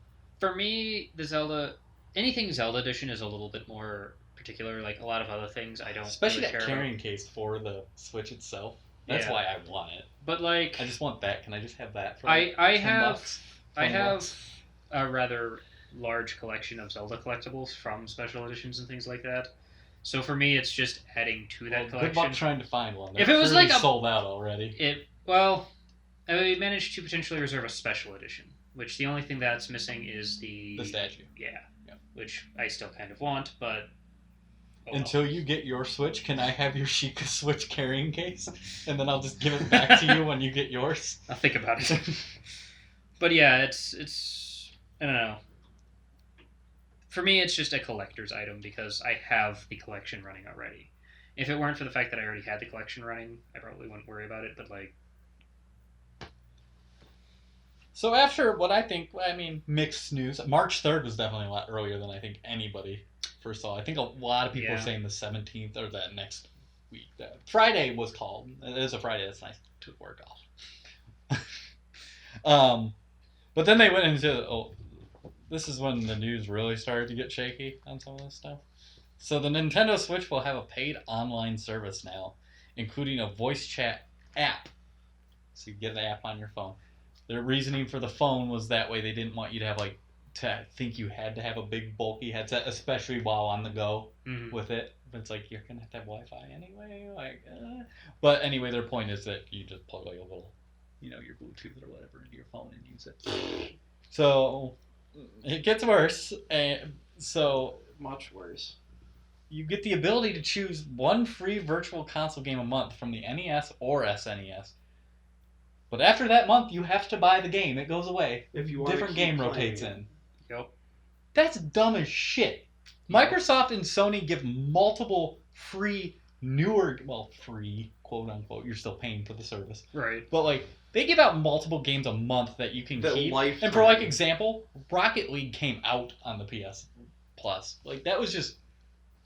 For me, anything Zelda Edition is a little bit more particular. Like, a lot of other things I don't Especially really that care carrying about. case for the Switch itself. That's Yeah. why I want it. But, like, I just want that. Can I just have that for I 10 have bucks? I 20 have bucks? a rather large collection of Zelda collectibles from special editions and things like that. So for me, it's just adding to that Well, collection. good luck trying to find one. If They're it was clearly like a- sold out already. I managed to potentially reserve a special edition, which the only thing that's missing is The statue. Yeah. Yeah. Which I still kind of want, but oh well. Until you get your Switch, can I have your Sheikah Switch carrying case? And then I'll just give it back to you when you get yours. I'll think about it. But yeah, it's I don't know. For me, it's just a collector's item because I have the collection running already. If it weren't for the fact that I already had the collection running, I probably wouldn't worry about it. But like, So after what I think, mixed news. March 3rd was definitely a lot earlier than I think anybody first saw. I think a lot of people were Yeah. saying the 17th or that next week. Friday was called. It is a Friday. That's nice to work off. But then they went into, this is when the news really started to get shaky on some of this stuff. So the Nintendo Switch will have a paid online service now, including a voice chat app. So you get the app on your phone. Their reasoning for the phone was that way they didn't want you to have to think you had to have a big bulky headset, especially while on the go with it. But it's like you're gonna have to have Wi-Fi anyway. But anyway, their point is that you just plug like a little, your Bluetooth or whatever into your phone and use it. So it gets worse. So Much worse. you get the ability to choose one free virtual console game a month from the NES or SNES. But after that month, you have to buy the game. It goes away. If you want Different game rotates in. Yep. That's dumb as shit. Yep. Microsoft and Sony give multiple free, free, quote unquote. You're still paying for the service. Right. But they give out multiple games a month that you can keep. Lifetime. And for example, Rocket League came out on the PS Plus. That was just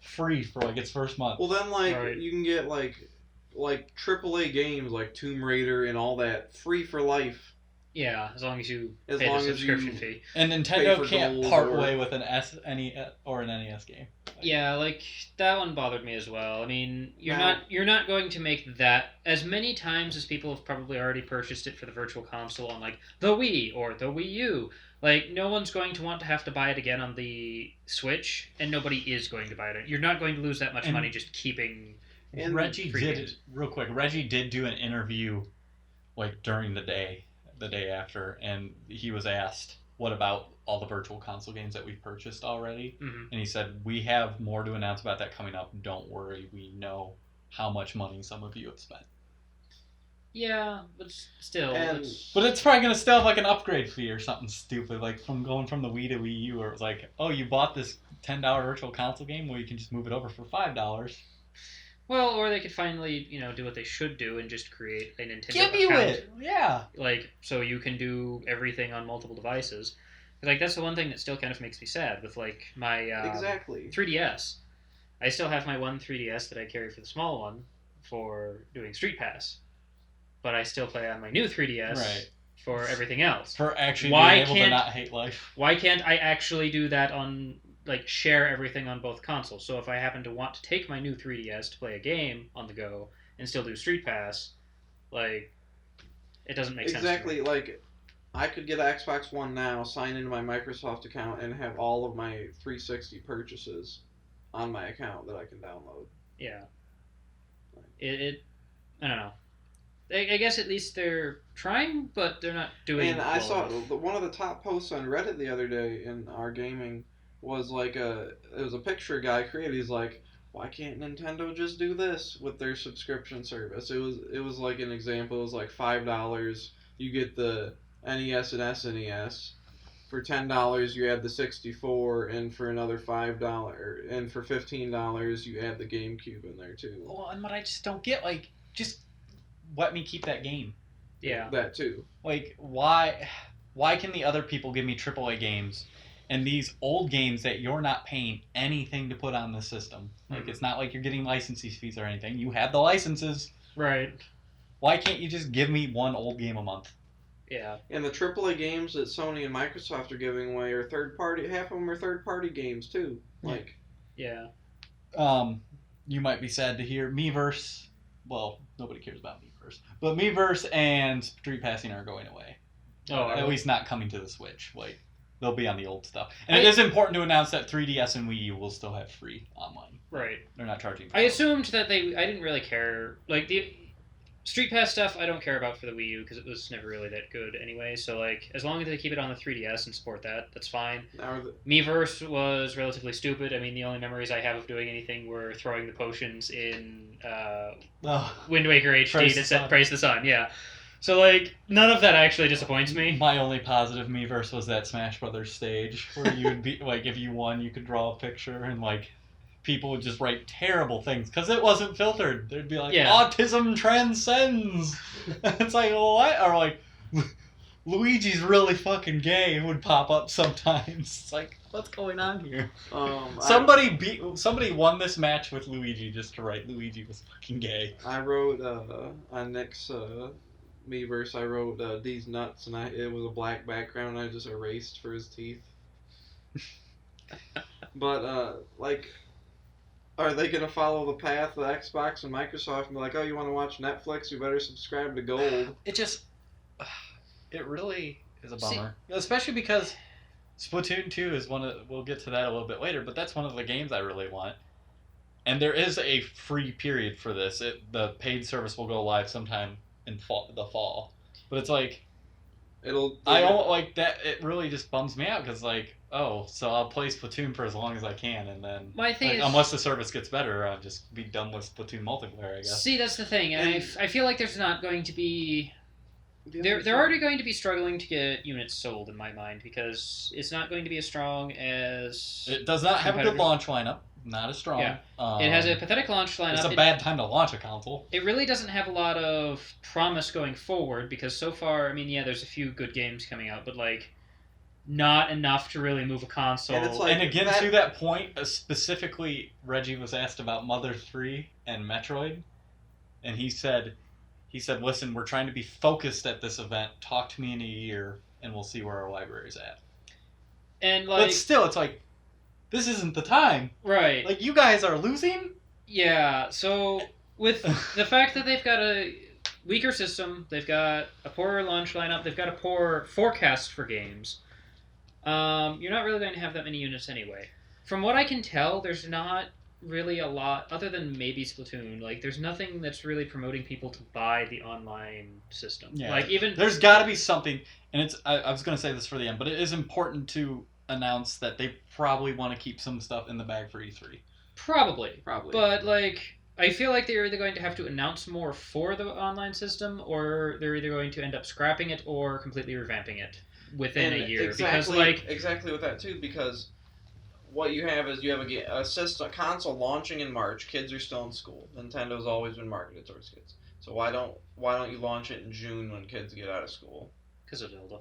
free for its first month. Well, then Right. you can get AAA games like Tomb Raider and all that free for life. Yeah, as long as you As pay long the as subscription you- fee. And Pay Nintendo for can't goals part or- way with an SNES or an NES game. Yeah, that one bothered me as well. I mean, you're Now- not going to make that as many times as people have probably already purchased it for the Virtual Console on the Wii or the Wii U. No one's going to want to have to buy it again on the Switch, and nobody is going to buy it. You're not going to lose that much And- money just keeping. And Reggie free did games. real quick. Reggie did do an interview during the day after, and he was asked, "What about all the virtual console games that we've purchased already?" Mhm. And he said, "We have more to announce about that coming up. Don't worry. We know how much money some of you have spent." Yeah, but still. And- it's- But it's probably gonna still have an upgrade fee or something stupid, from going from the Wii to Wii U, where it was oh, you bought this $10 virtual console game, well, you can just move it over for $5. Well, or they could finally, do what they should do and just create a Nintendo Give you account. it, yeah. So you can do everything on multiple devices. That's the one thing that still kind of makes me sad with my exactly. 3DS. I still have my one 3DS that I carry for the small one for doing Street Pass, but I still play on my new 3DS Right. for everything else. For actually Why being able to can't- not hate life. Why can't I actually do that on share everything on both consoles? So if I happen to want to take my new 3DS to play a game on the go and still do Street Pass, it doesn't make sense. Exactly. I could get an Xbox One now, sign into my Microsoft account, and have all of my 360 purchases on my account that I can download. Yeah. I don't know. I guess at least they're trying, but they're not doing. And I well saw enough. one of the top posts on Reddit the other day in our gaming was it was a picture a guy created. He's like, why can't Nintendo just do this with their subscription service? It was an example. It was $5. You get the NES and SNES. For $10 you add the 64, and for another $5, and for $15 you add the GameCube in there too. Well, and what I just don't get, just let me keep that game. Yeah. That too. Like, why can the other people give me AAA games and these old games that you're not paying anything to put on the system? Like, it's not like you're getting licensing fees or anything. You have the licenses. Right. Why can't you just give me one old game a month? Yeah. And the AAA games that Sony and Microsoft are giving away are third party. Half of them are third party games too. Like, Yeah. You might be sad to hear Miiverse. Well, nobody cares about Miiverse, but Miiverse and Street Passing are going away. Oh, At least not coming to the Switch. Like, they'll be on the old stuff. And I- it is important to announce that 3DS and Wii U will still have free online. right. They're not charging. I assumed that I didn't really care. Like, the Street Pass stuff, I don't care about for the Wii U because it was never really that good anyway. So, like, as long as they keep it on the 3DS and support that, that's fine. now Miiverse was relatively stupid. I mean, the only memories I have of doing anything were throwing the potions in Wind Waker HD Praise that the said sun. Praise the Sun, yeah. So, like, none of that actually disappoints me. My only positive Miiverse was that Smash Brothers stage where you would be like, if you won, you could draw a picture and like people would just write terrible things because it wasn't filtered. They'd be like, Yeah. autism transcends. It's like, what? Or like, Luigi's really fucking gay would pop up sometimes. It's like, what's going on here? Somebody won this match with Luigi just to write Luigi was fucking gay. I wrote on Nick's Miiverse. I wrote these nuts, and it was a black background. And I just erased for his teeth. But like, are they gonna follow the path of Xbox and Microsoft and be like, oh, you want to watch Netflix? You better subscribe to Gold. It just, it really is a bummer. Especially because Splatoon 2 is we'll get to that a little bit later, but that's one of the games I really want. And there is a free period for this. The paid service will go live sometime in the fall. But it's like, I don't like that. It really just bums me out because like, oh, so I'll play Splatoon for as long as I can, and then My thing is, unless the service gets better, I'll just be done with Splatoon multiplayer, I guess. see, that's the thing, and I feel like there's not going to be. They're already going to be struggling to get units sold in my mind because it's not going to be as strong as. It does not have a good competitors. launch lineup. Not as strong. Yeah. It has a pathetic launch lineup. It's a bad time to launch a console. It really doesn't have a lot of promise going forward because so far, I mean, yeah, there's a few good games coming out, but like, not enough to really move a console. And it's like- And again, to that point, specifically, Reggie was asked about Mother 3 and Metroid, and he said, listen, we're trying to be focused at this event. Talk to me in a year, and we'll see where our library's at. And like, But still, it's like, this isn't the time. right? Like, you guys are losing? Yeah. So with the fact that they've got a weaker system, they've got a poorer launch lineup, they've got a poor forecast for games. You're not really going to have that many units anyway. From what I can tell, there's not really a lot other than maybe Splatoon. Like, there's nothing that's really promoting people to buy the online system. Yeah. Like, even There's got to be something, and it's. I was going to say this for the end, but it is important to announce that they probably want to keep some stuff in the bag for E3. probably. Probably. But like, I feel like they're either going to have to announce more for the online system, or they're either going to end up scrapping it or completely revamping it within a year. Because like, exactly with that too, because what you have is you have a system console launching in March. Kids are still in school. Nintendo's always been marketed towards kids. So why don't you launch it in June when kids get out of school? because of Zelda.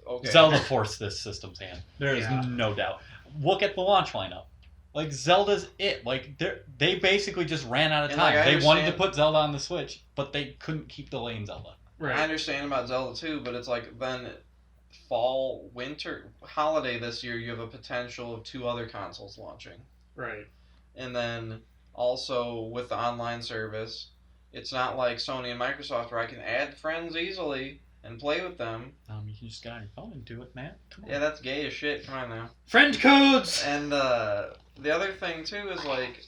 Okay. Zelda forced this system's hand. There is Yeah. no doubt. Look at the launch lineup. Like, Zelda's it. Like, they basically just ran out of And, time. like, I They wanted to understand- put Zelda on the Switch, but they couldn't keep delaying Zelda. I Right. understand about Zelda too, but it's like then fall, winter, holiday this year, you have a potential of 2 other consoles launching. Right. And then also with the online service, it's not like Sony and Microsoft where I can add friends easily and play with them. You can just get on your phone and do it, man. Come on. Yeah, that's gay as shit. Come on now. Friend codes. And the other thing too is like,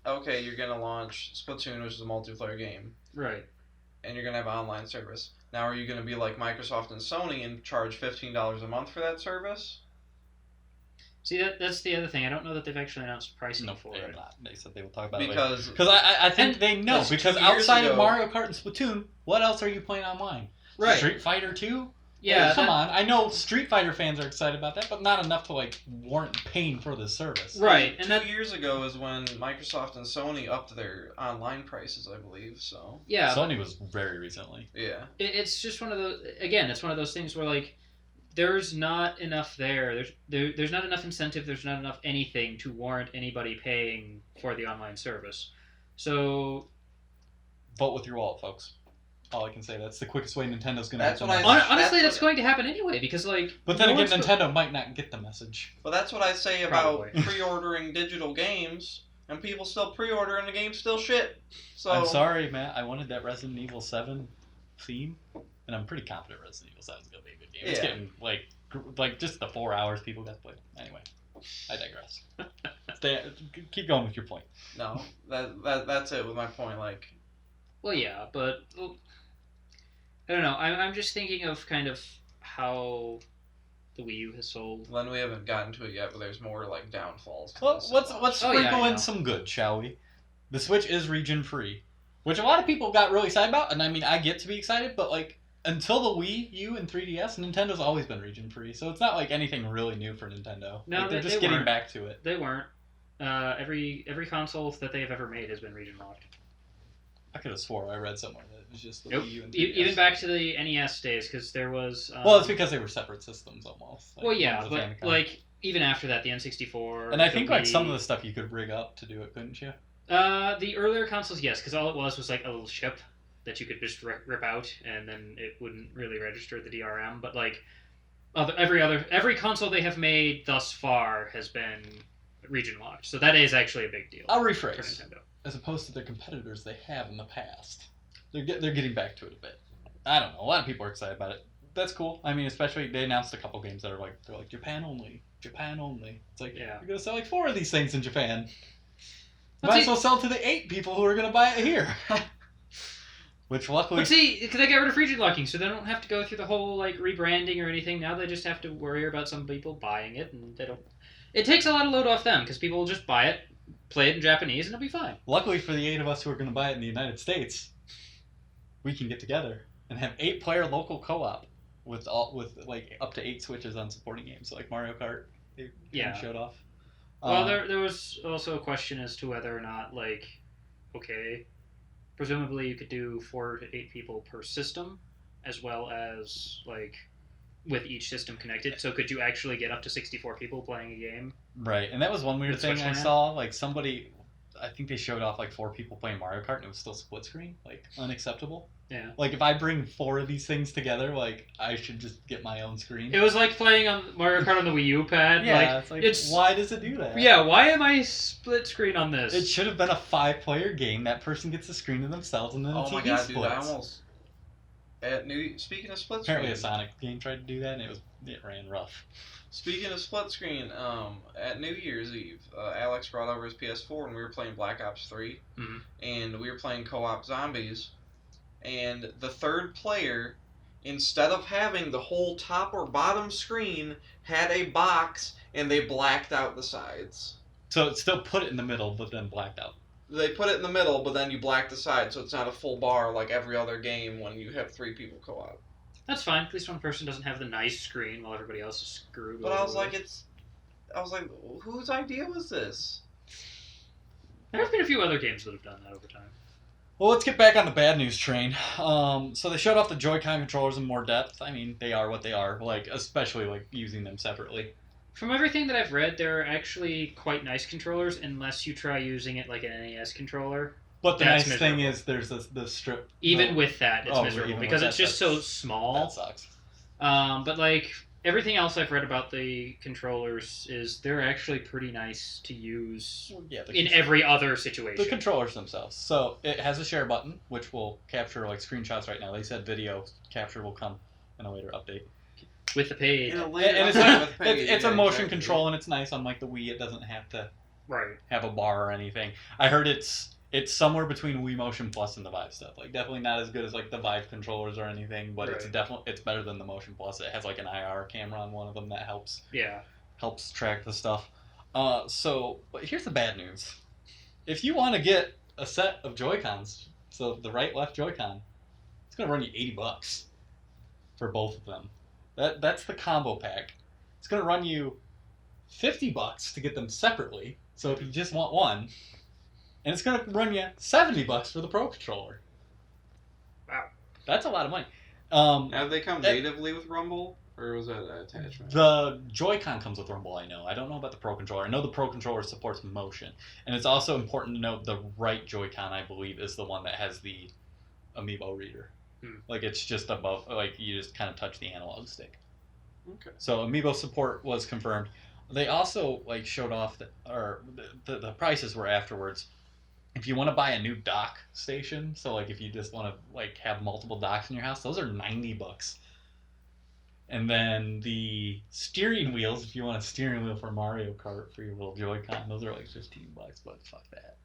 okay, you're gonna launch Splatoon, which is a multiplayer game, Right. and you're gonna have online service. Now, are you gonna be like Microsoft and Sony and charge $15 a month for that service? See, that's the other thing. I don't know that they've actually announced pricing No, for they're it. not. They said they will talk about it later. Because Because I think And they know. that's Because 2 years outside of ago. Mario Kart and Splatoon, what else are you playing online? Right. Street Fighter 2? Yeah, Come that- on. I know Street Fighter fans are excited about that, but not enough to warrant paying for the service. Right, and 2 years ago is when Microsoft and Sony upped their online prices, I believe. So yeah, Sony was very recently. yeah, it's just one of those. Again, it's one of those things where there's not enough there. There's not enough incentive. There's not enough anything to warrant anybody paying for the online service. So Vote with your wallet, folks. All I can say. That's the quickest way Nintendo's going to That's have what the I- message. honestly, that's that's going to happen anyway because But then no again, one's Nintendo might not get the message. but that's what I say about Probably. pre-ordering digital games, and people still pre-order and the game's still shit. So I'm sorry, Matt. I wanted that Resident Evil 7 theme, and I'm pretty confident Resident Evil 7 is going to be a good game. It's Yeah. getting just the 4 hours people got to play. Anyway, I digress. Keep going with your point. No, that's it with my point. well, yeah, but I don't know. I'm just thinking of kind of how the Wii U has sold. Then we haven't gotten to it yet, but there's more downfalls. to Well, this let's launch. Oh, yeah, sprinkle I in know. some good, shall we? The Switch is region free, which a lot of people got really excited about, and I mean I get to be excited, but until the Wii U and 3DS, Nintendo's always been region free, so it's not anything really new for Nintendo. No, they're they just getting weren't. back to it. They weren't. Every console that they have ever made has been region locked. I could have swore I read somewhere that it was just the Nope. Wii U and 3DS. Even back to the NES days, because there was. Well, it's because they were separate systems almost. Well, yeah, one was a but Famicom. even after that, the N64. And I think the some of Wii- the stuff you could rig up to do it, couldn't you? The earlier consoles, yes, because all it was a little chip that you could just rip out, and then it wouldn't really register the DRM. But every console they have made thus far has been region locked, so that is actually a big deal I'll for rephrase. Nintendo. As opposed to their competitors they have in the past. They're getting back to it a bit. I don't know. A lot of people are excited about it. That's cool. I mean, especially they announced a couple games that are they're Japan only. Japan only. It's Yeah. you're gonna sell 4 of these things in Japan. But Might see- as well sell to the 8 people who are gonna buy it here. Which luckily, But see, because they got rid of region locking, so they don't have to go through the whole rebranding or anything. Now they just have to worry about some people buying it, and they don't. It takes a lot of load off them because people will just buy it, play it in Japanese, and it'll be fine. luckily for the 8 of us who are gonna buy it in the United States, we can get together and have 8-player local co-op with up to 8 switches on supporting games, so Mario Kart. They Yeah. showed off. Well, there was also a question as to whether or not, okay, presumably you could do 4 to 8 people per system, as well as, with each system connected. So could you actually get up to 64 people playing a game? Right, and that was one weird With thing Switch I Land? saw. Somebody, I think they showed off 4 people playing Mario Kart, and it was still split screen. Unacceptable. Yeah. If I bring 4 of these things together, I should just get my own screen. It was like playing on Mario Kart on the Wii U pad. Yeah, it's why does it do that? Yeah, why am I split screen on this? It should have been a 5-player game. That person gets the screen to themselves, and then the Oh TV my god, splits. dude! I almost speaking of split screen. Apparently, a Sonic game tried to do that, and it ran rough. Speaking of split screen, at New Year's Eve, Alex brought over his PS4 and we were playing Black Ops 3, Mhm. and we were playing co-op zombies, and the third player, instead of having the whole top or bottom screen, had a box and they blacked out the sides. So it still put it in the middle, but then blacked out. They put it in the middle, but then you black the side, so it's not a full bar like every other game when you have 3 people co-op. That's fine. At least one person doesn't have the nice screen while everybody else is screwed. But I was over like, with. whose idea was this? There have been a few other games that have done that over time. Well, let's get back on the bad news train. So they showed off the Joy-Con controllers in more depth. I mean, they are what they are. Especially using them separately. From everything that I've read, they're actually quite nice controllers, unless you try using it like an NES controller. But the That's nice thing miserable. is there's the strip. Even with that, it's Oh, miserable even with because that, it's just that's- so small. That sucks. But everything else I've read about the controllers is they're actually pretty nice to use Yeah, in every other situation. the controllers themselves. So it has a share button, which will capture screenshots right now. They said video capture will come in a later update. With the page. And it's it's a motion control, and it's nice. Unlike the Wii, it doesn't have to Right. have a bar or anything. I heard it's somewhere between Wii Motion Plus and the Vive stuff. Definitely not as good as the Vive controllers or anything, but Right. it's better than the Motion Plus. It has an IR camera on one of them that helps Yeah. track the stuff. But here's the bad news. If you want to get a set of Joy-Cons, so the right left Joy-Con, it's gonna run you $80 for both of them. That's the combo pack. It's gonna run you $50 to get them separately. So if you just want one, and it's gonna run you $70 for the Pro Controller. Wow, that's a lot of money. Have they come natively with Rumble, or was that an attachment? The Joy-Con comes with Rumble, I know. I don't know about the Pro Controller. I know the Pro Controller supports motion. And it's also important to note the right Joy-Con, I believe, is the one that has the Amiibo reader. Like, it's just above, like, you just kind of touch the analog stick. Okay. So Amiibo support was confirmed. They also, like, showed off, the prices were afterwards. If you want to buy a new dock station, so, like, if you just want to, like, have multiple docks in your house, those are $90. And then the steering wheels, if you want a steering wheel for Mario Kart for your little Joy-Con, those are like $15, but fuck that.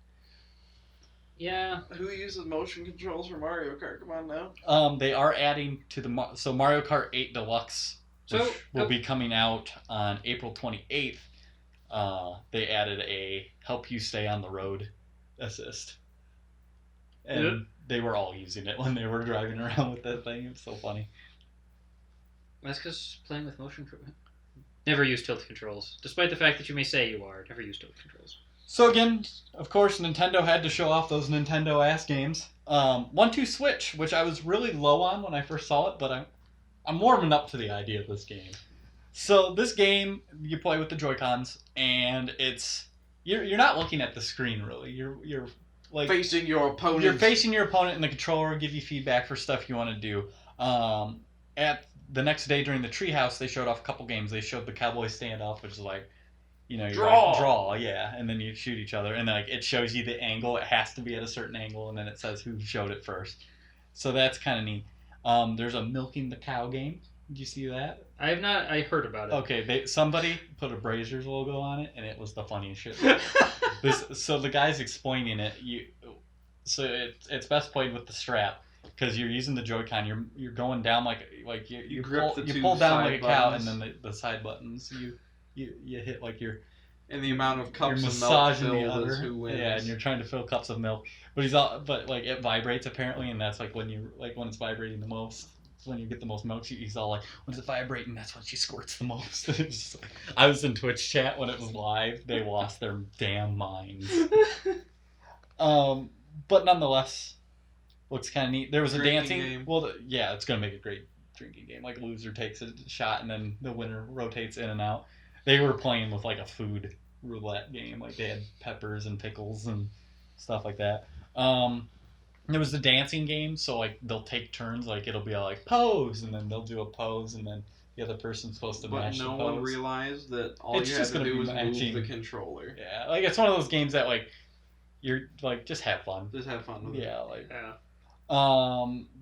Yeah. Who uses motion controls for Mario Kart? Come on now. They are adding to the Mario Kart 8 Deluxe, which will be coming out on April 28th. They added a help you stay on the road assist. And they were all using it when they were driving around with that thing. It's so funny. That's because playing with motion. Never use tilt controls, despite the fact that you may say you are. Never use tilt controls. So again, of course, Nintendo had to show off those Nintendo-ass games. 1-2 Switch, which I was really low on when I first saw it, but I'm warming up to the idea of this game. So this game, you play with the Joy-Cons, and you're not looking at the screen really. You're like facing your opponent. You're facing your opponent, and the controller will give you feedback for stuff you want to do. At the next day during the Treehouse, they showed off a couple games. They showed the Cowboy Standoff, which is like, you know, draw, yeah, and then you shoot each other, and then like it shows you the angle. It has to be at a certain angle, and then it says who showed it first. So that's kind of neat. There's a milking the cow game. Did you see that? I have not. I heard about it. Okay, somebody put a Brazzers logo on it, and it was the funniest shit. So the guy's explaining it. It's best played with the strap. Because you're using the Joy-Con, you're going down like you pull down like a cow, and then the side buttons you hit like you're. And the amount of cups you're of milk filled is who wins. Yeah, and you're trying to fill cups of milk, but like it vibrates apparently, and that's like when it's vibrating the most. When you get the most milk, he's all like, when it's vibrating, that's when she squirts the most. I was in Twitch chat when it was live. They lost their damn minds. But nonetheless. Looks kind of neat. There was a dancing game. Well, yeah, it's gonna make a great drinking game. Like, loser takes a shot, and then the winner rotates in and out. They were playing with like a food roulette game. Like they had peppers and pickles and stuff like that. There was the dancing game, so like they'll take turns. Like it'll be all like pose, and then they'll do a pose, and then the other person's supposed to match the pose. But no one realized that all it's you just had to do was matching. move the controller. Yeah, like it's one of those games that like you're like just have fun. Just have fun with it. Yeah, like. Yeah.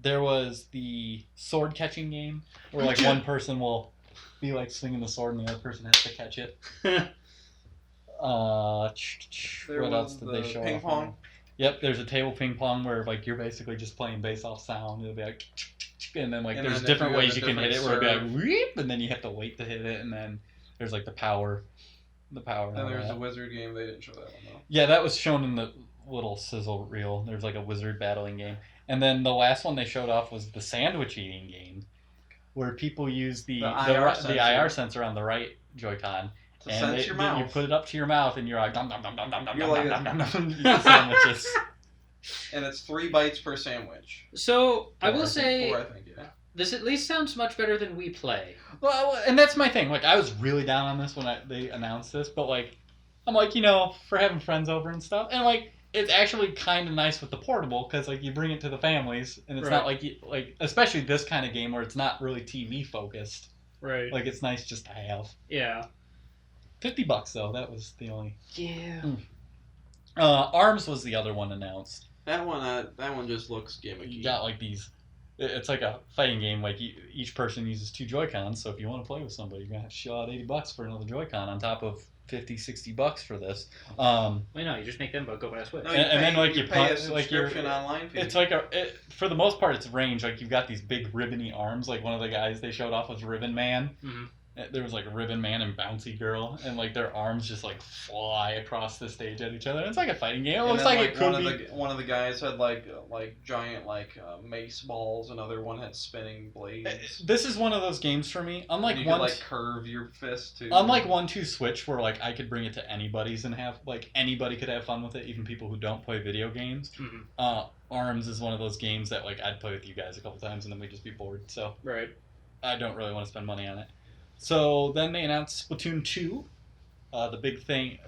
There was the sword catching game where like one person will be like swinging the sword and the other person has to catch it. What else did they show ping off? pong. Yep, there's a table ping pong where like you're basically just playing based off sound. It'll be like, and then like there's different ways you can hit it where it'll be like, whoop, and then you have to wait to hit it, and then there's like the power. And there's a wizard game. They didn't show that one though. Yeah, that was shown in the little sizzle reel. There's like a wizard battling game. And then the last one they showed off was the sandwich eating game, where people use the IR sensor on the right Joy-Con, and you put it up to your mouth, and you're like dum dum dum dum dum dum dum dum dum dum sandwiches. And it's 3 bites per sandwich. So I will say, 4, I think, yeah. This at least sounds much better than We Play. Well, and that's my thing. Like I was really down on this when they announced this, but like I'm like, you know, for having friends over and stuff, and like. It's actually kind of nice with the portable because like you bring it to the families and it's not like especially this kind of game where it's not really TV focused. Right. Like it's nice just to have. Yeah. $50 though. That was the only. Yeah. ARMS was the other one announced. That one just looks gimmicky. You got like these. It's like a fighting game. Like each person uses 2 Joy-Cons. So if you want to play with somebody, you're gonna have to shell out $80 for another Joy-Con on top of $50-$60 for this. Wait, no, you just make them go buy a Switch. No, and then like you pay a punch, subscription online fee. It's like for the most part it's range. Like you've got these big ribbony arms. Like one of the guys they showed off was Ribbon Man. Mm-hmm. There was like Ribbon Man and Bouncy Girl, and like their arms just like fly across the stage at each other. It's like a fighting game. It And looks then, like it could be. one of the guys had like giant mace balls. Another one had spinning blades. This is one of those games for me. Unlike you one, could like curve your fist too. unlike 1-2 Switch, where like I could bring it to anybody's and have like anybody could have fun with it, even people who don't play video games. Mm-hmm. Arms is one of those games that like I'd play with you guys a couple times and then we'd just be bored. So Right. I don't really want to spend money on it. So then they announced Splatoon 2. The big thing,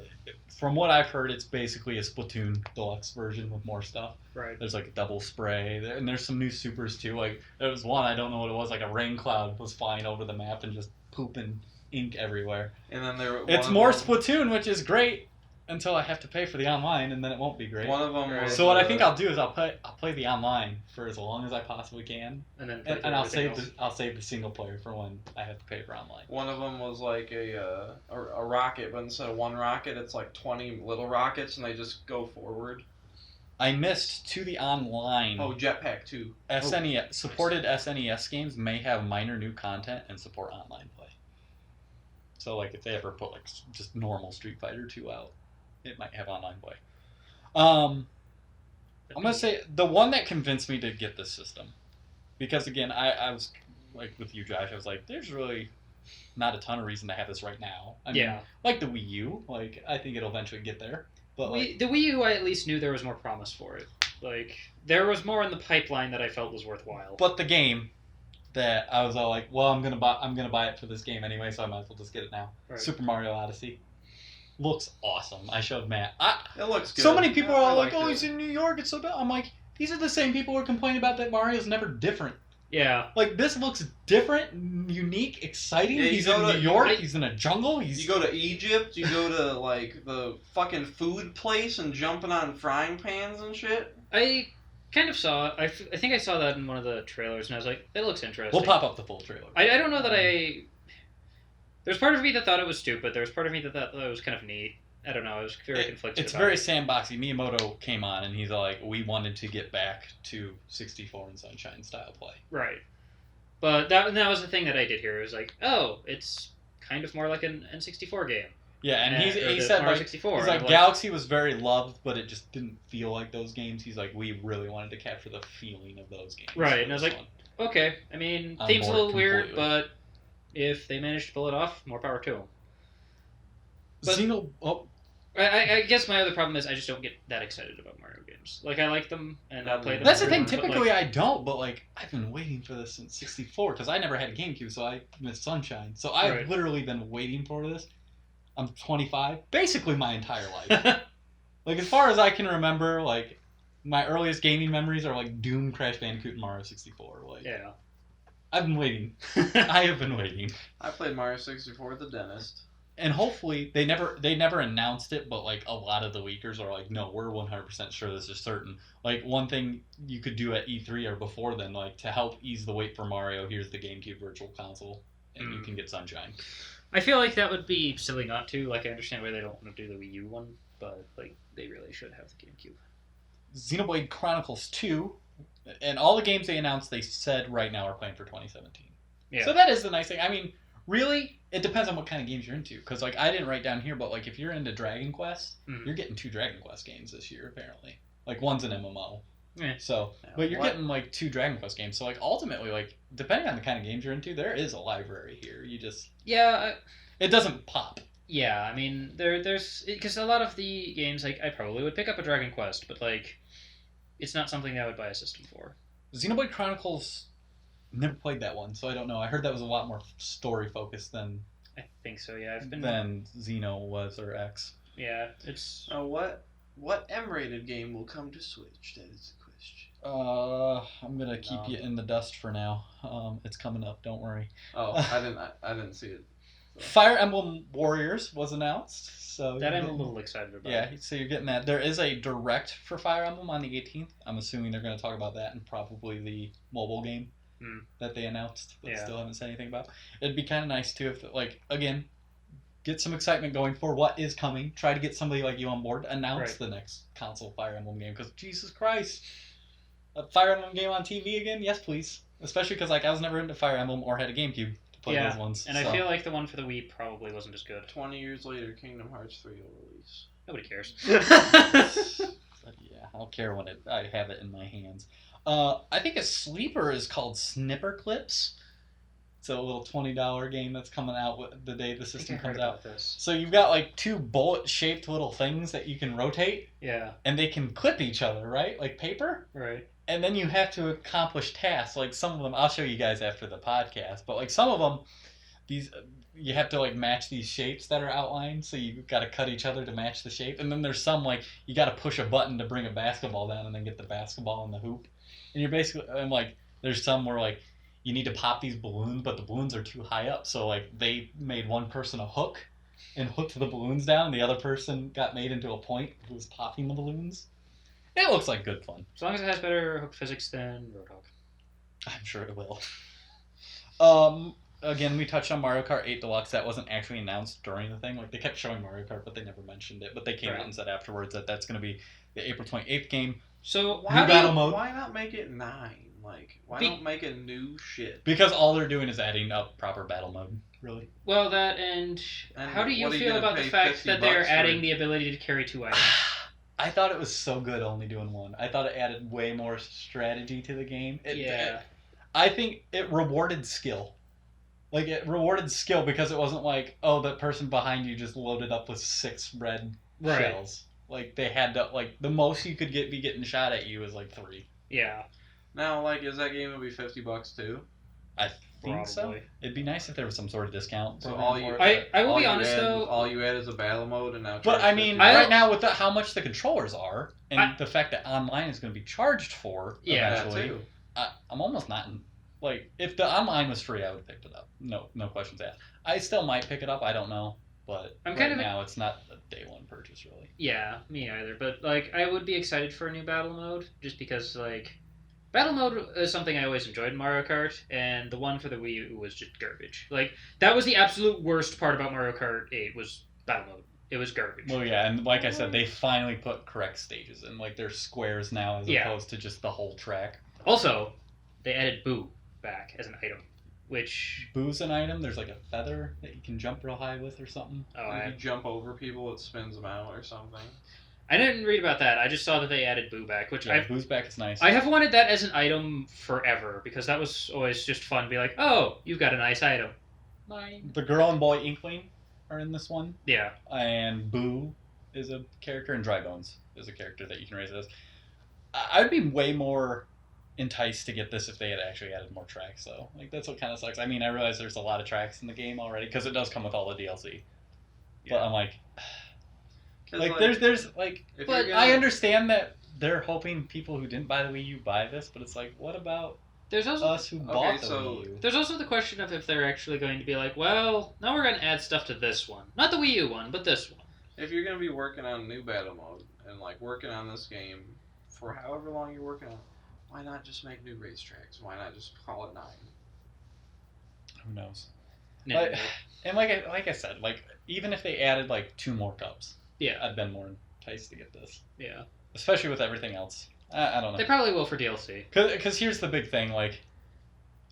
from what I've heard, it's basically a Splatoon deluxe version with more stuff. Right. There's like a double spray, and there's some new supers too. Like there was one, I don't know what it was, like a rain cloud was flying over the map and just pooping ink everywhere. And then It's more Splatoon, which is great until I have to pay for the online, and then it won't be great. One of them was, So what I think I'll do is I'll play the online for as long as I possibly can, And then and I'll save the single player for when I have to pay for online. One of them was like a rocket, but instead of one rocket, it's like 20 little rockets, and they just go forward. I missed to the online. Oh, Jetpack 2. SNES supported SNES games may have minor new content and support online play. So like if they ever put like just normal Street Fighter 2 out, it might have online play. I'm gonna say the one that convinced me to get this system, because again I was like with you, Josh. I was like, there's really not a ton of reason to have this right now. I mean, like the Wii U, like I think it'll eventually get there. But like, the Wii U, I at least knew there was more promise for it. Like there was more in the pipeline that I felt was worthwhile. But the game that I was all like, well, I'm gonna buy it for this game anyway, so I might as well just get it now. Right. Super Mario Odyssey looks awesome. I showed Matt. It looks good. So many people are like, oh, it. he's in New York, it's so bad. I'm like, these are the same people who are complaining about that Mario's never different. Yeah. Like, this looks different, unique, exciting. Yeah, he's in New York, he's in a jungle. You go to Egypt, you go to, like, the fucking food place and jumping on frying pans and shit. I kind of saw, I think I saw that in one of the trailers, and I was like, it looks interesting. We'll pop up the full trailer. I don't know that there's part of me that thought it was stupid. There was part of me that thought it was kind of neat. I don't know. I was very conflicted. It's very sandboxy. Miyamoto came on and he's like, we wanted to get back to 64 and Sunshine style play. Right. But that was the thing that I did hear. It was like, oh, it's kind of more like an N64 game. Yeah, and he said Mario like, 64. he's like, Galaxy was very loved, but it just didn't feel like those games. He's like, we really wanted to capture the feeling of those games. Right, and I was like, okay. I mean, theme's a little weird, but if they manage to pull it off, more power to them. I guess my other problem is I just don't get that excited about Mario games. Like, I like them, and I'll play them. That's the thing. but, Typically, I don't, but like, I've been waiting for this since 64 because I never had a GameCube, so I missed Sunshine. So I've literally been waiting for this. I'm 25, basically my entire life. Like, as far as I can remember, like, my earliest gaming memories are like Doom, Crash Bandicoot, and Mario 64. Like, yeah. I've been waiting. I have been waiting. I played Mario 64 at the dentist. And hopefully they never announced it, but like a lot of the leakers are like, no, we're 100% sure this is certain. Like one thing you could do at E3 or before then, like to help ease the wait for Mario, here's the GameCube Virtual Console, and you can get Sunshine. I feel like that would be silly not to. Like I understand why they don't want to do the Wii U one, but like they really should have the GameCube. Xenoblade Chronicles 2, and all the games they announced, they said right now are planned for 2017. Yeah. So that is the nice thing. I mean, really, it depends on what kind of games you're into. Because, like, I didn't write down here, but, like, if you're into Dragon Quest, you're getting 2 Dragon Quest games this year, apparently. Like, one's an MMO. Yeah. So, but you're getting, like, 2 Dragon Quest games. So, like, ultimately, like, depending on the kind of games you're into, there is a library here. You just... Yeah. It doesn't pop. Yeah, I mean, there's... Because a lot of the games, like, I probably would pick up a Dragon Quest, but, like, it's not something that I would buy a system for. Xenoblade Chronicles... Never played that one, so I don't know. I heard that was a lot more story focused than I think so. Yeah, than Xeno was or X. Yeah, it's. Oh, what M-rated game will come to Switch? That is the question. I'm gonna keep you in the dust for now. It's coming up. Don't worry. Oh, I didn't see it. So. Fire Emblem Warriors was announced, so that I'm a little excited about. Yeah, so you're getting that. There is a direct for Fire Emblem on the 18th. I'm assuming they're gonna talk about that and probably the mobile game. That they announced, but still haven't said anything about. It'd be kind of nice too if, like, again, get some excitement going for what is coming. Try to get somebody like you on board. Announce the next console Fire Emblem game, because Jesus Christ, a Fire Emblem game on TV again? Yes, please. Especially because like I was never into Fire Emblem or had a GameCube to play Yeah, those ones. And so. I feel like the one for the Wii probably wasn't as good. 20 years later, Kingdom Hearts 3 will release. Nobody cares. But yeah, I'll care when I have it in my hands. I think a sleeper is called Snipper Clips. It's a little $20 game that's coming out the day the system comes out. This. So you've got like two bullet-shaped little things that you can rotate. Yeah. And they can clip each other, right? Like paper? Right. And then you have to accomplish tasks. Like some of them, I'll show you guys after the podcast. But like some of them, you have to like match these shapes that are outlined. So you got to cut each other to match the shape. And then there's some like you got to push a button to bring a basketball down and then get the basketball in the hoop. And you're basically, and like there's some where like you need to pop these balloons, but the balloons are too high up. So like they made one person a hook and hooked the balloons down. The other person got made into a point who was popping the balloons. It looks like good fun. As long as it has better hook physics than Roadhog. I'm sure it will. Again, we touched on Mario Kart 8 Deluxe. That wasn't actually announced during the thing. Like they kept showing Mario Kart, but they never mentioned it. But they came out and said afterwards that that's going to be the April 28th game. So mode. Why not make it 9? Like, why don't make a new shit? Because all they're doing is adding up proper battle mode, really. Well, that and how do you feel about the fact that they're adding the ability to carry 2 items? I thought it was so good only doing one. I thought it added way more strategy to the game. I think it rewarded skill. Like, it rewarded skill because it wasn't like, oh, that person behind you just loaded up with 6 red shells. Like, they had to, like, the most you could be getting shot at you is like 3. Yeah. Now, like, is that game going to be $50 too? I think so. It'd be nice if there was some sort of discount. So I will be honest though. All you add is a battle mode, and now. But I mean, right now with how much the controllers are, and the fact that online is going to be charged for eventually, I'm almost not like if the online was free, I would have picked it up. No questions asked. I still might pick it up. I don't know, but now it's not a day one purchase really. Yeah, me either. But like, I would be excited for a new battle mode just because like. Battle mode is something I always enjoyed in Mario Kart, and the one for the Wii U was just garbage. Like, that was the absolute worst part about Mario Kart 8 was battle mode. It was garbage. Well, yeah, and like I said, they finally put correct stages in. Like, there's squares now as opposed to just the whole track. Also, they added Boo back as an item, which... Boo's an item? There's like a feather that you can jump real high with or something? Oh, if you jump over people, it spins them out or something. I didn't read about that. I just saw that they added Boo back, which Boo's back is nice. I have wanted that as an item forever because that was always just fun to be like, oh, you've got a nice item. Mine. The girl and boy Inkling are in this one. Yeah. And Boo is a character, and Dry Bones is a character that you can raise as. I would be way more enticed to get this if they had actually added more tracks, though. Like, that's what kind of sucks. I mean, I realize there's a lot of tracks in the game already because it does come with all the DLC. Yeah. But I'm like... Like, there's like, but I understand that they're hoping people who didn't buy the Wii U buy this, but it's like, what about us who bought the Wii U? There's also the question of if they're actually going to be like, well, now we're going to add stuff to this one. Not the Wii U one, but this one. If you're going to be working on a new battle mode and, like, working on this game for however long you're working on it, why not just make new racetracks? Why not just call it 9? Who knows? No. And like I said, like, even if they added, like, 2 more cups. Yeah. I've been more enticed to get this. Yeah. Especially with everything else. I don't know. They probably will for DLC. Because here's the big thing, like,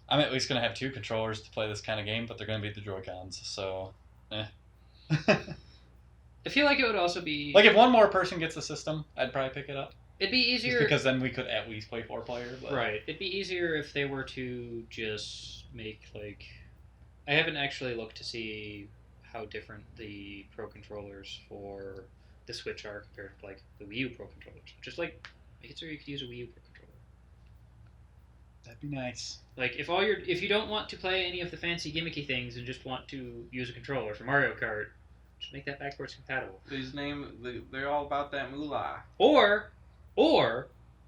I'm at least going to have 2 controllers to play this kind of game, but they're going to be the Joy-Cons, so, I feel like it would also be... Like, if one more person gets the system, I'd probably pick it up. It'd be easier... Just because then we could at least play 4-player, but... Right. It'd be easier if they were to just make, like... I haven't actually looked to see... how different the Pro controllers for the Switch are compared to like the Wii U Pro controllers. Just like make it so you could use a Wii U Pro controller. That'd be nice. Like if you don't want to play any of the fancy gimmicky things and just want to use a controller for Mario Kart, just make that backwards compatible. They're all about that moolah. Or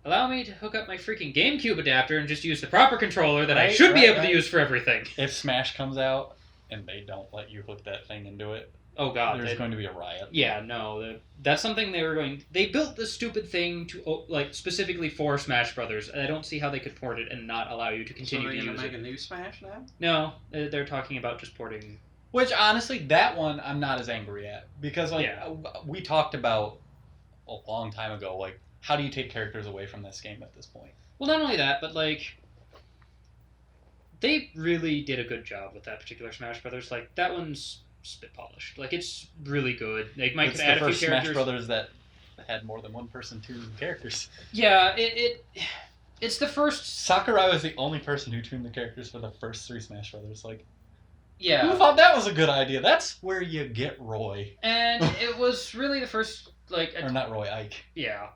allow me to hook up my freaking GameCube adapter and just use the proper controller that I should be able to use for everything. If Smash comes out and they don't let you hook that thing into it, oh god, there's going to be a riot. Yeah, no, that's something they built this stupid thing to like specifically for Smash Brothers. And I don't see how they could port it and not allow you to continue to use it. So they're going to make a new Smash now? No, they're talking about just porting. Which honestly, that one I'm not as angry at because we talked about a long time ago, like how do you take characters away from this game at this point? Well, not only that, but like they really did a good job with that particular Smash Brothers. Like, that one's spit polished. Like, it's really good. They might It's could add the a few first Smash characters. Brothers that had more than one person tuning characters. Yeah, it's the first. Sakurai was the only person who tuned the characters for the first 3 Smash Brothers. Like, Yeah. who thought that was a good idea? That's where you get Roy. And it was really the first, like... Or not Roy, Ike. Yeah.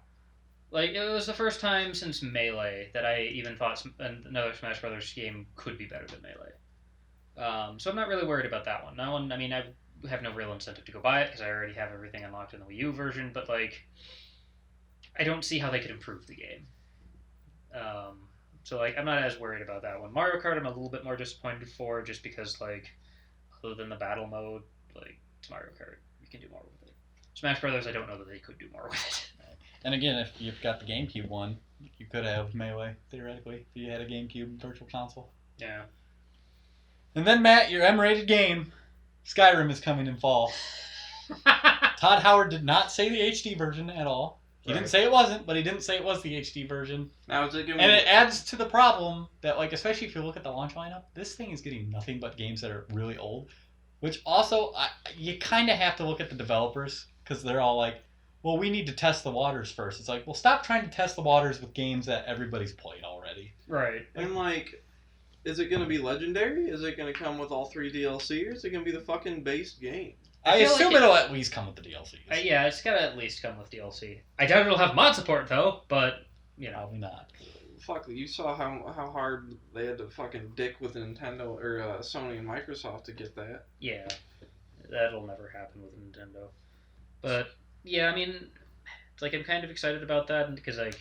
Like, it was the first time since Melee that I even thought another Smash Brothers game could be better than Melee. So I'm not really worried about that one. That one, I mean, I have no real incentive to go buy it because I already have everything unlocked in the Wii U version, but, like, I don't see how they could improve the game. So, like, I'm not as worried about that one. Mario Kart I'm a little bit more disappointed for just because, like, other than the battle mode, like, it's Mario Kart. You can do more with it. Smash Brothers, I don't know that they could do more with it. And again, if you've got the GameCube one, you could have Melee, theoretically, if you had a GameCube Virtual Console. Yeah. And then, Matt, your M-rated game, Skyrim, is coming in fall. Todd Howard did not say the HD version at all. He didn't say it wasn't, but he didn't say it was the HD version. Now is it gonna be... And it adds to the problem that, like, especially if you look at the launch lineup, this thing is getting nothing but games that are really old. Which also, you kind of have to look at the developers, because they're all like, well, we need to test the waters first. It's like, well, stop trying to test the waters with games that everybody's played already. Right. And, like, is it going to be legendary? Is it going to come with all 3 DLC? Or is it going to be the fucking base game? I feel assume like it'll at least come with the DLCs. Yeah, it's gotta at least come with DLC. I doubt it'll have mod support, though, but, you know. Probably not. Fuck, you saw how hard they had to fucking dick with Nintendo, or Sony and Microsoft to get that. Yeah. That'll never happen with Nintendo. But, yeah, I mean, like, I'm kind of excited about that, because, like,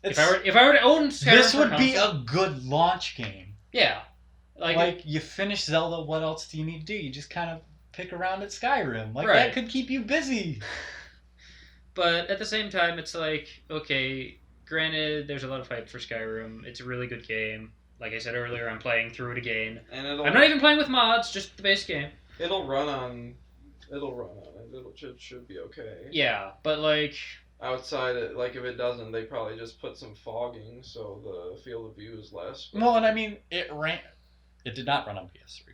if I were to own Skyrim This for would be console, a good launch game. Yeah. Like, you finish Zelda, what else do you need to do? You just kind of pick around at Skyrim. Like, Right. that could keep you busy. But at the same time, it's like, okay, granted, there's a lot of hype for Skyrim. It's a really good game. Like I said earlier, I'm playing through it again. And I'm not even playing with mods, just the base game. It'll run on it. It should be okay. Yeah, but like... Outside, like, if it doesn't, they probably just put some fogging so the field of view is less. Well, and I mean, it did not run on PS3.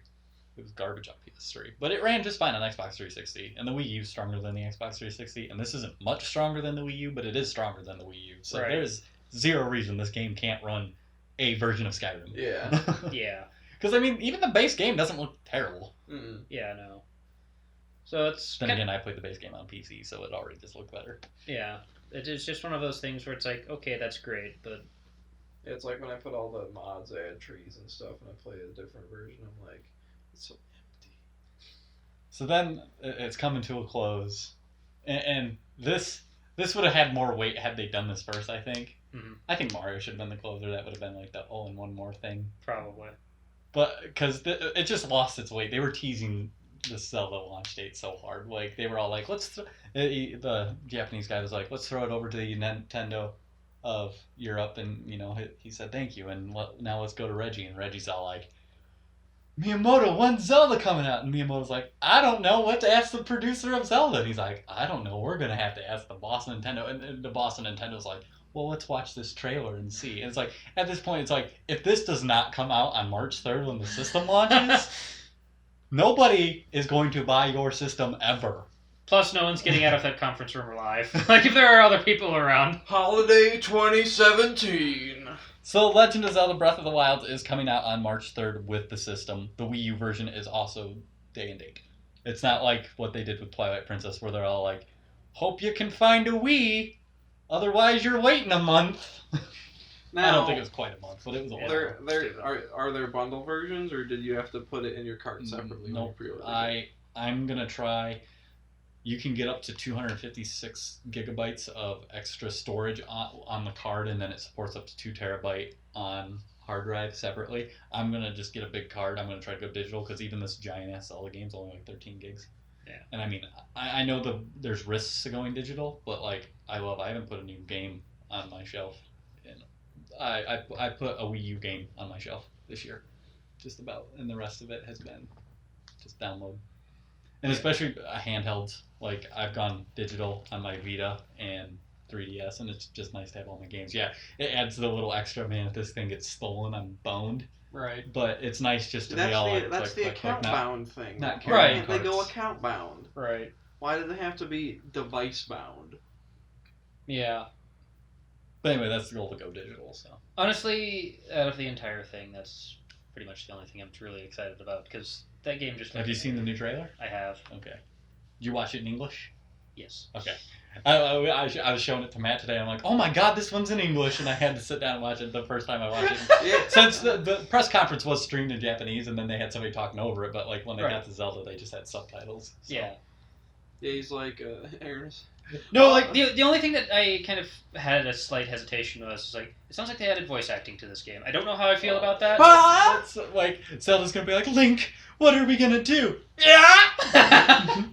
It was garbage on PS3. But it ran just fine on Xbox 360. And the Wii U is stronger than the Xbox 360. And this isn't much stronger than the Wii U, but it is stronger than the Wii U. So Right. there's zero reason this game can't run a version of Skyrim. Yeah. Yeah. Because, I mean, even the base game doesn't look terrible. Mm-mm. Yeah, no. So it's... Then again, I played the base game on PC, so it already just looked better. Yeah. It's just one of those things where it's like, okay, that's great, but... It's like when I put all the mods, I add trees and stuff, and I play a different version, I'm like, it's so empty. So then it's coming to a close. And this would have had more weight had they done this first, I think. Mhm. I think Mario should have been the closer. That would have been like the all-in-one more thing. Probably. But because it just lost its weight. They were teasing the Zelda launch date so hard. Like, they were all like, the Japanese guy was like, let's throw it over to the Nintendo of Europe. And, you know, he said thank you. And now let's go to Reggie. And Reggie's all like, Miyamoto, when's Zelda coming out? And Miyamoto's like, I don't know. What to ask the producer of Zelda? And he's like, I don't know. We're going to have to ask the boss of Nintendo. And the boss of Nintendo's like, well, let's watch this trailer and see. And it's like, at this point, it's like, if this does not come out on March 3rd when the system launches, nobody is going to buy your system ever. Plus, no one's getting out of that conference room alive. Like, if there are other people around. Holiday 2017! So Legend of Zelda Breath of the Wild is coming out on March 3rd with the system. The Wii U version is also day and date. It's not like what they did with Twilight Princess where they're all like, hope you can find a Wii, otherwise you're waiting a month. Now, I don't think it was quite a month, but it was a while. are there bundle versions, or did you have to put it in your cart separately? Nope. When you pre-ordered it? I'm going to try. You can get up to 256 gigabytes of extra storage on the card, and then it supports up to 2 terabyte on hard drive separately. I'm going to just get a big card. I'm going to try to go digital, because even this giant-ass Zelda game's only like 13 gigs. Yeah. And I mean, I know there's risks to going digital, but like, I haven't put a new game on my shelf. And I put a Wii U game on my shelf this year, just about, and the rest of it has been just download. And especially handhelds, like I've gone digital on my Vita and 3DS, and it's just nice to have all my games. Yeah, it adds the little extra, man, if this thing gets stolen, I'm boned. Right. But it's nice just to be all like, That's the account bound thing. not Why carrying can't they go cards. account bound? Right. Why do they have to be device bound? Yeah. But anyway, that's the goal to go digital. So Honestly, out of the entire thing, that's pretty much the only thing I'm really excited about because that game just. have you seen the new trailer? I have. Okay. Did you watch it in English? Yes. Okay. I was showing it to Matt today. I'm like, oh my god, this one's in English, and I had to sit down and watch it the first time I watched it. Yeah. Since the press conference was streamed in Japanese, and then they had somebody talking over it, but like when they Right. got to Zelda, they just had subtitles. So. Yeah. Yeah, he's like, Aaron's. No, like the only thing that I kind of had a slight hesitation was like it sounds like they added voice acting to this game. I don't know how I feel about that. That's, like Zelda's gonna be like, Link, what are we gonna do? Yeah.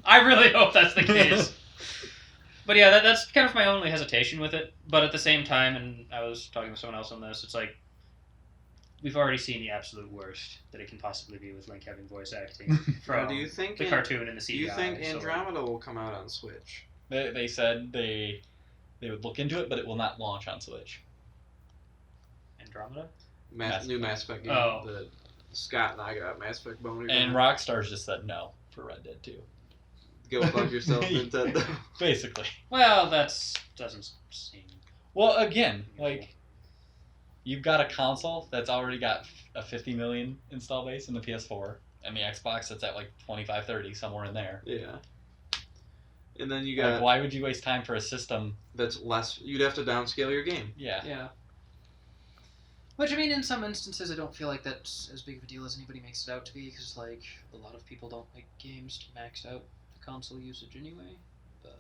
I really hope that's the case. But yeah, that's kind of my only hesitation with it. But at the same time, and I was talking with someone else on this, it's like we've already seen the absolute worst that it can possibly be with Link having voice acting from Do you think the cartoon and the CGI. Do you think so- Andromeda will come out on Switch? They said they would look into it, but it will not launch on Switch. Andromeda? New Mass Effect game. Oh. The Scott and I got Mass Effect boner. And Rockstar's just said no for Red Dead 2. Go fuck yourself, Nintendo. Basically. Well, doesn't seem. Well, again, like you've got a console that's already got a 50 million install base in the PS4, and the Xbox that's at like 25, 30, somewhere in there. Yeah. And then you Like, got why would you waste time for a system? that's less. You'd have to downscale your game. Yeah. Yeah. Which, I mean, in some instances, I don't feel like that's as big of a deal as anybody makes it out to be, because, like, a lot of people don't make games to max out the console usage anyway. But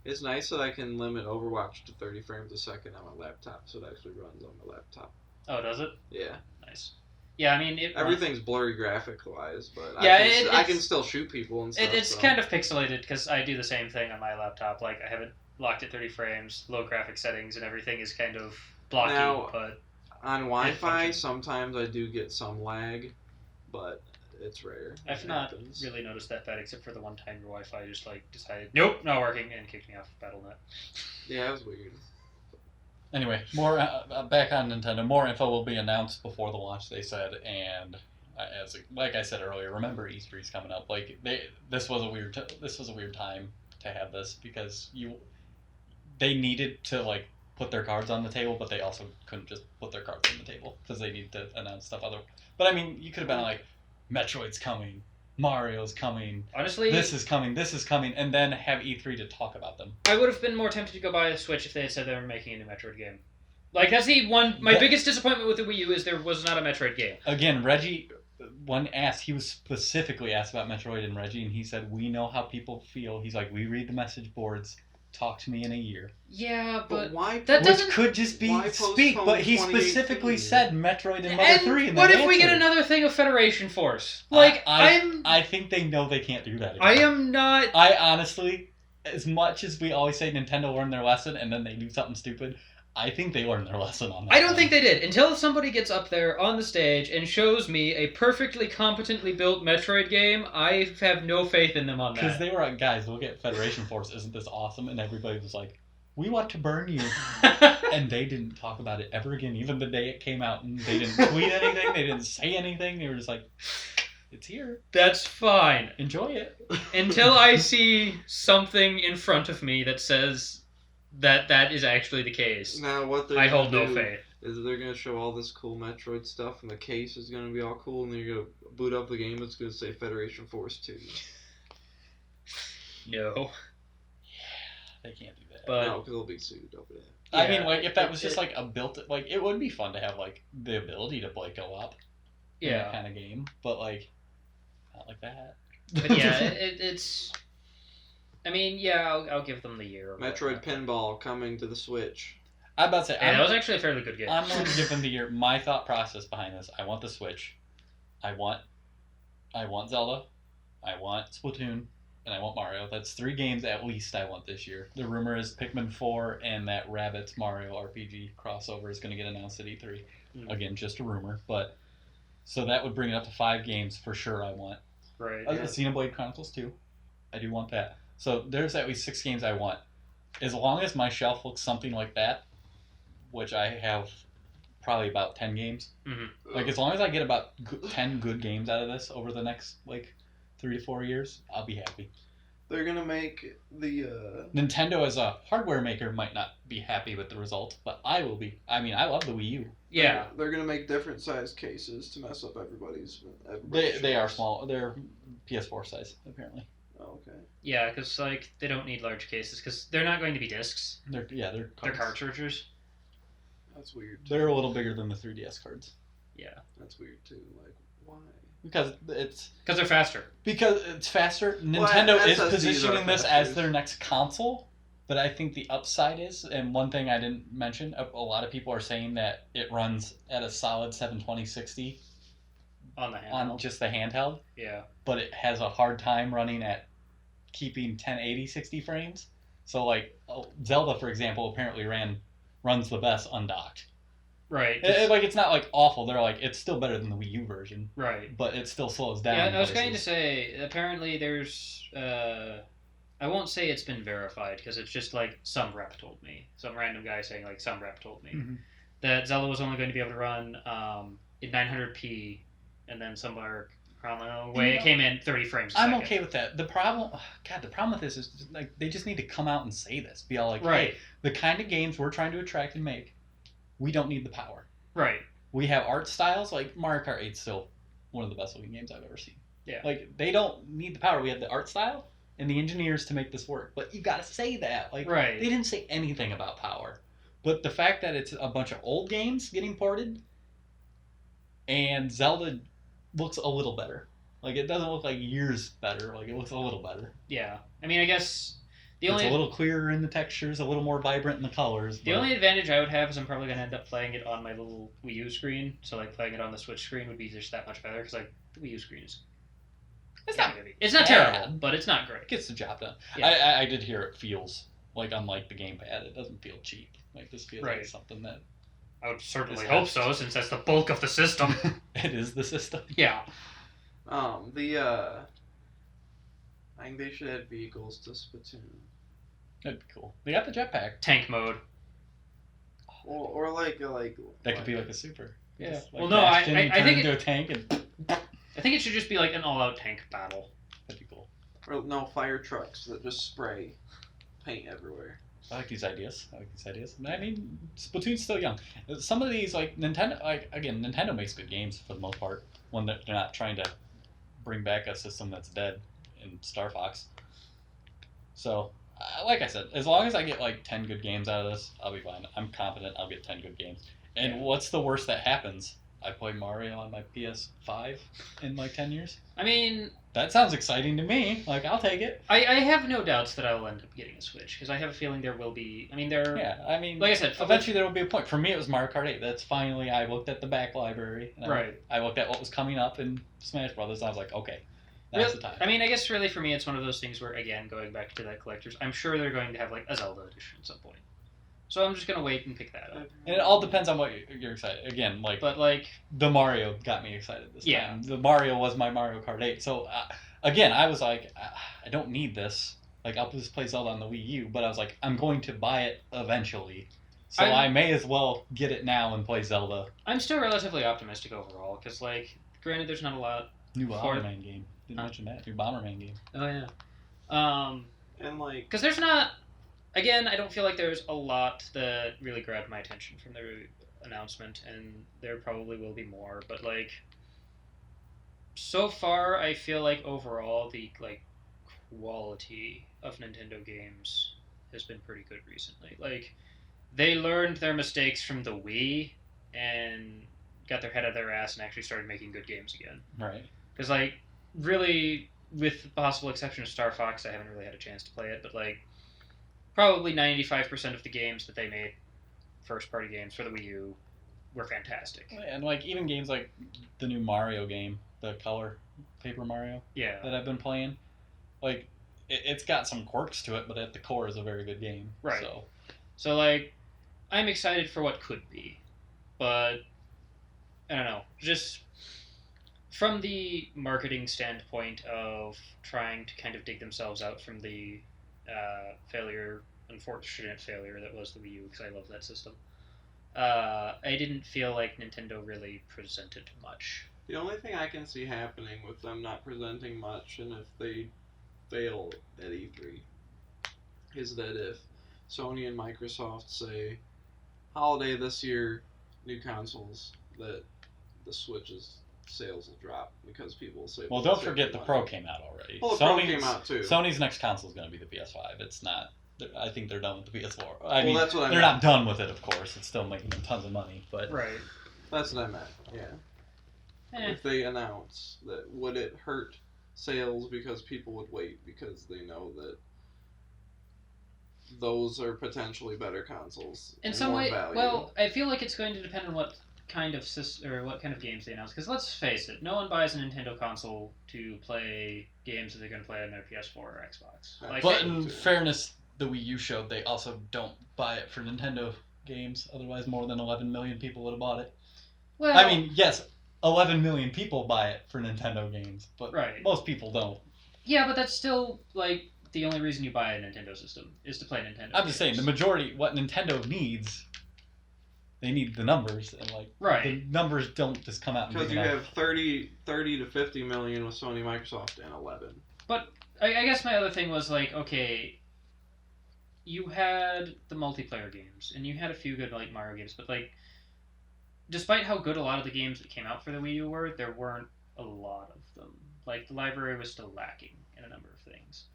It's nice that I can limit Overwatch to 30 frames a second on my laptop, so it actually runs on my laptop. oh, does it? Yeah. Nice. Yeah, I mean, Everything's blurry graphic-wise, but Yeah, I can still shoot people and stuff. it's so. kind of pixelated because I do the same thing on my laptop. Like, I have it locked at 30 frames, low graphic settings, and everything is kind of blocky. Now, but On Wi-Fi, function. sometimes I do get some lag, but it's rare. I've It not happens. really noticed that bad, except for the one time your Wi-Fi just like decided, nope, not working, and kicked me off BattleNet. Yeah, it was weird. Anyway, more back on Nintendo. More info will be announced before the launch, they said, and like I said earlier, remember E3's coming up. Like this was a weird time to have this because they needed to like put their cards on the table, but they also couldn't just put their cards on the table because they needed to announce stuff other. But I mean, you could have been like, Metroid's coming, Mario's coming, Honestly, this is coming, and then have E3 to talk about them. I would have been more tempted to go buy a Switch if they had said they were making a new Metroid game. Like, that's the one. My biggest disappointment with the Wii U is there was not a Metroid game. Again, Reggie, he was specifically asked about Metroid and Reggie, and he said, we know how people feel. He's like, we read the message boards. Talk to me in a year. Yeah, But why? that Which doesn't. could just be why speak, postpone but he 2018? specifically said Metroid and Mother And 3. And what then if we get answered. another thing of Federation Force? Like, I think they know they can't do that I anymore. am not. I honestly, as much as we always say Nintendo learned their lesson and then they do something stupid, I think they learned their lesson on that. I don't think they did. Until somebody gets up there on the stage and shows me a perfectly competently built Metroid game, I have no faith in them on Because that. they were like, guys, look at Federation Force. Isn't this awesome? And everybody was like, we want to burn you. And they didn't talk about it ever again, even the day it came out. And they didn't tweet anything. They didn't say anything. They were just like, it's here. That's fine. Enjoy it. Until I see something in front of me that says that is actually the case, Now what they're I gonna hold no do faith. is they're gonna show all this cool Metroid stuff, and the case is gonna be all cool, and then you're gonna boot up the game. It's gonna say Federation Force 2. No. They can't do that. But No, because they'll be sued over that. I yeah, mean, like, if that was just like a built, like, it would be fun to have like the ability to play co-op in that yeah. kind of game, but like, not like that. But yeah, it's. I mean, yeah, I'll give them the year. or Metroid whatever. Pinball coming to the Switch. I'm about to say, Yeah, that was actually a fairly good game. I'm going to give them the year. My thought process behind this: I want the Switch, I want Zelda, I want Splatoon, and I want Mario. That's 3 games at least I want this year. The rumor is Pikmin 4 and that Rabbids Mario RPG crossover is going to get announced at E3. Again, just a rumor, but so that would bring it up to 5 games for sure. I want Right. Xenoblade Chronicles 2. I do want that. So there's at least 6 games I want. As long as my shelf looks something like that, which I have probably about 10 games. Mm-hmm. Like, as long as I get about 10 good games out of this over the next, 3 to 4 years, I'll be happy. They're gonna make the Nintendo as a hardware maker might not be happy with the result, but I will be. I mean, I love the Wii U. Yeah. They're gonna make different size cases to mess up everybody's They are choice. small. They're PS4 size, apparently. Oh, okay. Yeah, because like they don't need large cases because they're not going to be discs. They're They're cards. cartridges. That's weird. They're a little bigger than the 3DS cards Yeah, That's weird too. Like, why? because they're faster. it's faster. Well, Nintendo is SSDs are positioning this faster. as their next console, but I think the upside is, and one thing I didn't mention, a lot of people are saying that it runs at a solid 720/60 On the handheld. on just the handheld, Yeah. but it has a hard time running at keeping 1080 60 frames. So like Zelda, for example, apparently runs the best undocked. Right. It's not like awful. They're like, it's still better than the Wii U version, Right. but it still slows down. Yeah, in I was going to places. say apparently there's I won't say it's been verified because it's just like some rep told me, some random guy saying like some rep told me Mhm. that Zelda was only going to be able to run in 900p, and then somewhere around the way it came in 30 frames. I'm second. okay with that. The problem with this is like they just need to come out and say this. Be all like, Right. hey, the kind of games we're trying to attract and make, we don't need the power. Right. We have art styles like Mario Kart 8's still one of the best looking games I've ever seen. Yeah. Like they don't need the power. We have the art style and the engineers to make this work. But you gotta say that. Like Right. they didn't say anything about power. But the fact that it's a bunch of old games getting ported and Zelda looks a little better. Like it doesn't look like years better. Like it looks a little better. Yeah. I mean, I guess the It's only a little clearer in the textures, a little more vibrant in the colors. the only advantage I would have is I'm probably gonna end up playing it on my little Wii U screen. So like playing it on the Switch screen would be just that much better because like the Wii U screen is it's not it's not bad. terrible, but it's not great. It gets the job done. Yeah. I did hear it feels like unlike the gamepad, it doesn't feel cheap. Like this feels like Right. something that I would certainly It's hope not- so, since that's the bulk of the system. it is the system. Yeah. I think they should add vehicles to Splatoon, That'd be cool. They got the jetpack. Tank mode. or like That could be like a super. Yeah. Just, Well, no, I Bastion, think turn it- into a tank, and I think it should just be like an all-out tank battle. that'd be cool. or no fire trucks that just spray paint everywhere. I like these ideas. I mean, Splatoon's still young. Some of these, like Nintendo, Nintendo makes good games for the most part. When they're not trying to bring back a system that's dead in Star Fox. So, like I said, as long as I get like 10 good games out of this, I'll be fine. I'm confident I'll get 10 good games. And Yeah. what's the worst that happens? I play Mario on my PS5 in like 10 years? I mean, That sounds exciting to me. Like, I'll take it. I have no doubts that I will end up getting a Switch, because I have a feeling there will be... I mean, there... Yeah, I mean, Like I said, eventually there will be a point. For me, it was Mario Kart 8. That's finally, I looked at the back library. And Right. I looked at what was coming up in Smash Brothers, and I was like, okay, that's Really, the time. I mean, I guess really for me, it's one of those things where, again, going back to that collector's, I'm sure they're going to have like a Zelda edition at some point. So I'm just gonna wait and pick that up. And it all depends on what you're excited. Again, like But like, the Mario got me excited this Yeah. time. The Mario was my Mario Kart 8. So again, I was like, I don't need this. Like I'll just play Zelda on the Wii U, but I was like, I'm going to buy it eventually. So I may as well get it now and play Zelda. I'm still relatively optimistic overall, because like, granted, there's not a lot. New For- Bomberman game. Didn't mention that. New Bomberman game. Oh yeah. And like, Because there's not. Again, I don't feel like there's a lot that really grabbed my attention from the announcement, and there probably will be more. But like, so far, I feel like overall the like quality of Nintendo games has been pretty good recently. Like, they learned their mistakes from the Wii and got their head out of their ass and actually started making good games again. Right. Because, like, really, with the possible exception of Star Fox, I haven't really had a chance to play it, but, like, probably 95% of the games that they made, first-party games for the Wii U, were fantastic. And like even games like the new Mario game, the color Paper Mario Yeah. that I've been playing, like it's got some quirks to it, but at the core is a very good game. Right. So So, like, I'm excited for what could be, but, I don't know, just from the marketing standpoint of trying to kind of dig themselves out from the unfortunate failure that was the Wii U, because I love that system. I didn't feel like Nintendo really presented much. The only thing I can see happening with them not presenting much, and if they fail at E3, is that if Sony and Microsoft say, holiday this year, new consoles, that the Switch's sales will drop because people will say, Well, don't forget the Pro came out already. Well, the Pro came out too. Sony's next console is going to be the PS5. It's not. I think they're done with the PS4. That's what I they're meant. not done with it, of course. It's still making them tons of money, but Right. That's what I meant. Yeah. If they announce that, would it hurt sales because people would wait because they know that those are potentially better consoles In and some more way, value. well, I feel like it's going to depend on what kind of what kind of games they announce. Because let's face it, no one buys a Nintendo console to play games that they're going to play on their PS4 or Xbox. Like, but in fairness, the Wii U showed they also don't buy it for Nintendo games. Otherwise, more than 11 million people would have bought it. well, I mean, yes, 11 million people buy it for Nintendo games, but Right. most people don't. yeah, but that's still like the only reason you buy a Nintendo system is to play Nintendo. I'm just saying, the majority, what Nintendo needs, they need the numbers, and like Right. the numbers don't just come out. Because you have 30 to 50 million with Sony, Microsoft, and 11. But I guess my other thing was like, okay, you had the multiplayer games, and you had a few good like Mario games, but like, despite how good a lot of the games that came out for the Wii U were, there weren't a lot of them. Like the library was still lacking in a number of things.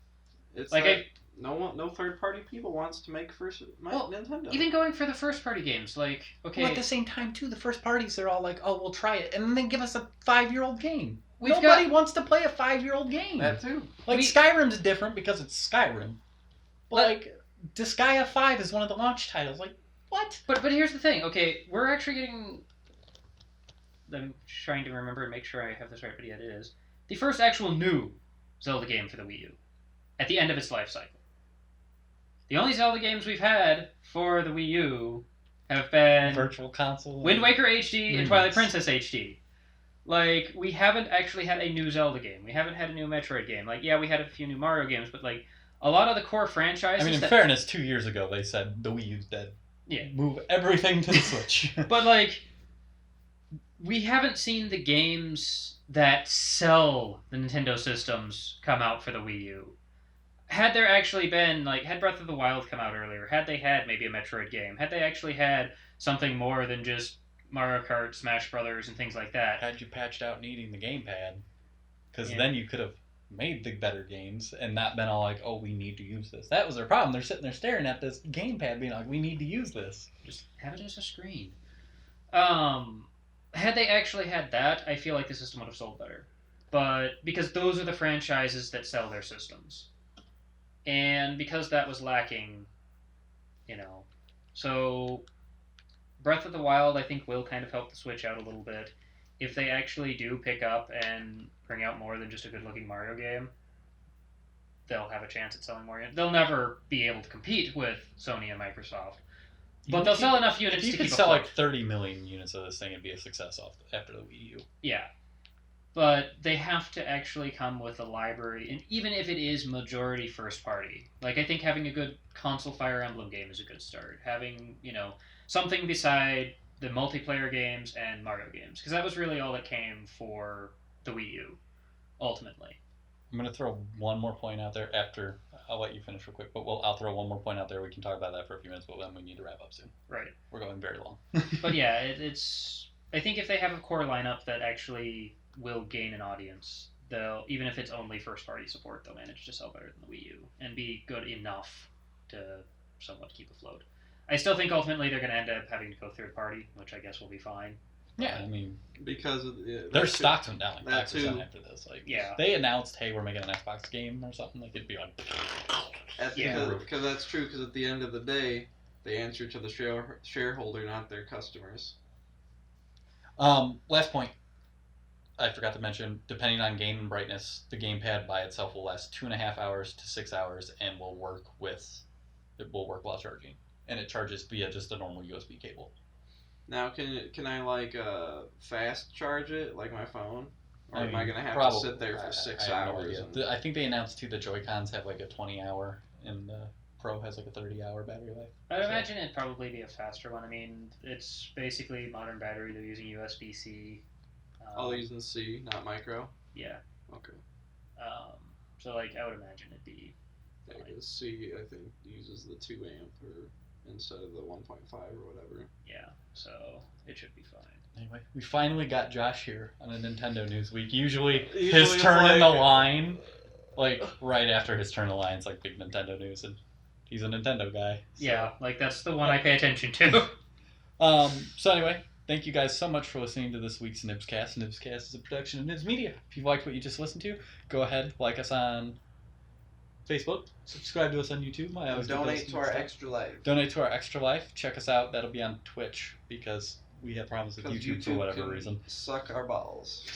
It's Like like no third party people wants to make Nintendo. Even going for the first party games, like okay, Well, at the same time, too, the first parties are all like, "Oh, we'll try it," and then they give us a 5-year-old game. Nobody wants to play a 5-year-old game. That too. Like Skyrim's different because it's Skyrim, but like Disgaea 5 is one of the launch titles. Like what? But here's the thing. Okay, we're actually getting. I'm trying to remember and make sure I have this right, but yeah, it is the first actual new Zelda game for the Wii U at the end of its life cycle. The only Zelda games we've had for the Wii U have been Virtual Console, Wind Waker HD and remakes. Twilight Princess HD. Like, we haven't actually had a new Zelda game. We haven't had a new Metroid game. Like, yeah, we had a few new Mario games, but like a lot of the core franchises. I mean, in fairness, 2 years ago they said the Wii U's dead. Yeah. Move everything to the Switch. But like, we haven't seen the games that sell the Nintendo systems come out for the Wii U. Had there actually been, like, had Breath of the Wild come out earlier, had they had maybe a Metroid game, had they actually had something more than just Mario Kart, Smash Brothers, and things like that. Had you patched out needing the gamepad, because Yeah. then you could have made the better games and not been all like, "Oh, we need to use this." That was their problem. They're sitting there staring at this gamepad, being like, "We need to use this." Just have it as a screen. Had they actually had that, I feel like the system would have sold better. But because those are the franchises that sell their systems. And because that was lacking, so Breath of the Wild I think will kind of help the Switch out a little bit. If they actually do pick up and bring out more than just a good-looking Mario game, they'll have a chance at selling more units. They'll never be able to compete with Sony and Microsoft. But they'll sell enough units If you to could keep sell afloat. like 30 million units of this thing, it'd be a success after the Wii U. Yeah. But they have to actually come with a library, and even if it is majority first party, like I think having a good console Fire Emblem game is a good start. Having, something beside the multiplayer games and Mario games, because that was really all that came for the Wii U, ultimately. I'm going to throw one more point out there after. I'll let you finish real quick, but I'll throw one more point out there. We can talk about that for a few minutes, but then we need to wrap up soon. Right. We're going very long. But yeah, it's. I think if they have a core lineup that actually will gain an audience, they'll, even if it's only first party support, they'll manage to sell better than the Wii U and be good enough to somewhat keep afloat. I still think ultimately they're going to end up having to go third party, which I guess will be fine. Yeah, I mean, because of their stocks went down like that 5% too. after this. Like, Yeah. if they announced, "Hey, we're making an Xbox game" or something, like it'd be like. Because that's true. Because at the end of the day, they answer to the shareholder, not their customers. Last point. I forgot to mention, depending on game and brightness, the gamepad by itself will last 2.5 hours to 6 hours and will work while charging. And it charges via just a normal USB cable. Now, can I like fast charge it like my phone, or am I gonna have probably, to sit there for 6 I have no hours? idea. I think they announced too the Joy-Cons have like a 20-hour in the Pro has like a 30-hour battery life. I'd So- imagine it'd probably be a faster one. I mean, it's basically modern battery. They're using USB-C. Oh, they're using C, not micro. Yeah. Okay. So like, I would imagine it'd be. Yeah, 'cause C, I think, uses the 2 amp instead of the 1.5 or whatever. Yeah. So it should be fine. Anyway, we finally got Josh here on a Nintendo News Week. Usually Usually his it's turn in the like- line, like right after his turn in the line, it's like big Nintendo news, and he's a Nintendo guy. So. Yeah, like that's the one I pay attention to. So anyway, thank you guys so much for listening to this week's NIBScast. NIBScast is a production of Nibs Media. If you liked what you just listened to, go ahead, like us on Facebook, subscribe to us on YouTube. I always get those Donate to our stuff. Extra Life. Donate to our Extra Life. Check us out. That'll be on Twitch because we had problems with 'Cause YouTube for whatever can reason. Suck our balls.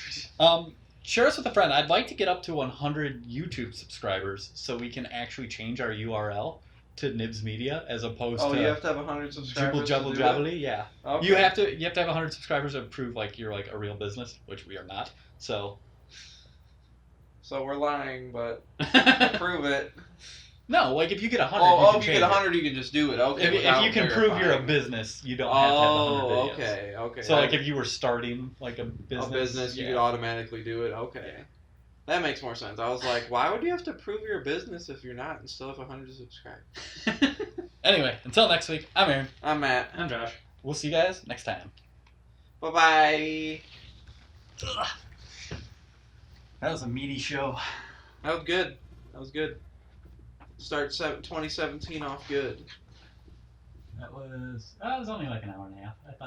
Share us with a friend. I'd like to get up to 100 YouTube subscribers so we can actually change our URL to Nibs Media as opposed Oh, to you have to have 100 subscribers. jibble to do jabbly. Yeah, it? Okay. you have to have 100 subscribers to prove like you're like a real business, which we are not. So So we're lying, but prove it. no, like if you get 100, Oh, you if can you change get it. 100, you can just do it. Okay. If without you can prove you're a verifying. business, you don't have to have 100 Oh, videos. okay, okay. So like if you were starting like a business, you yeah. could automatically do it. Okay. Yeah. That makes more sense. I was like, why would you have to prove you're a business if you're not and still have 100 subscribers? Anyway, until next week, I'm Aaron. I'm Matt. I'm Josh. We'll see you guys next time. Bye-bye. That was a meaty show. That was good. That was good. Start 2017 off good. That was only like an hour and a half. I thought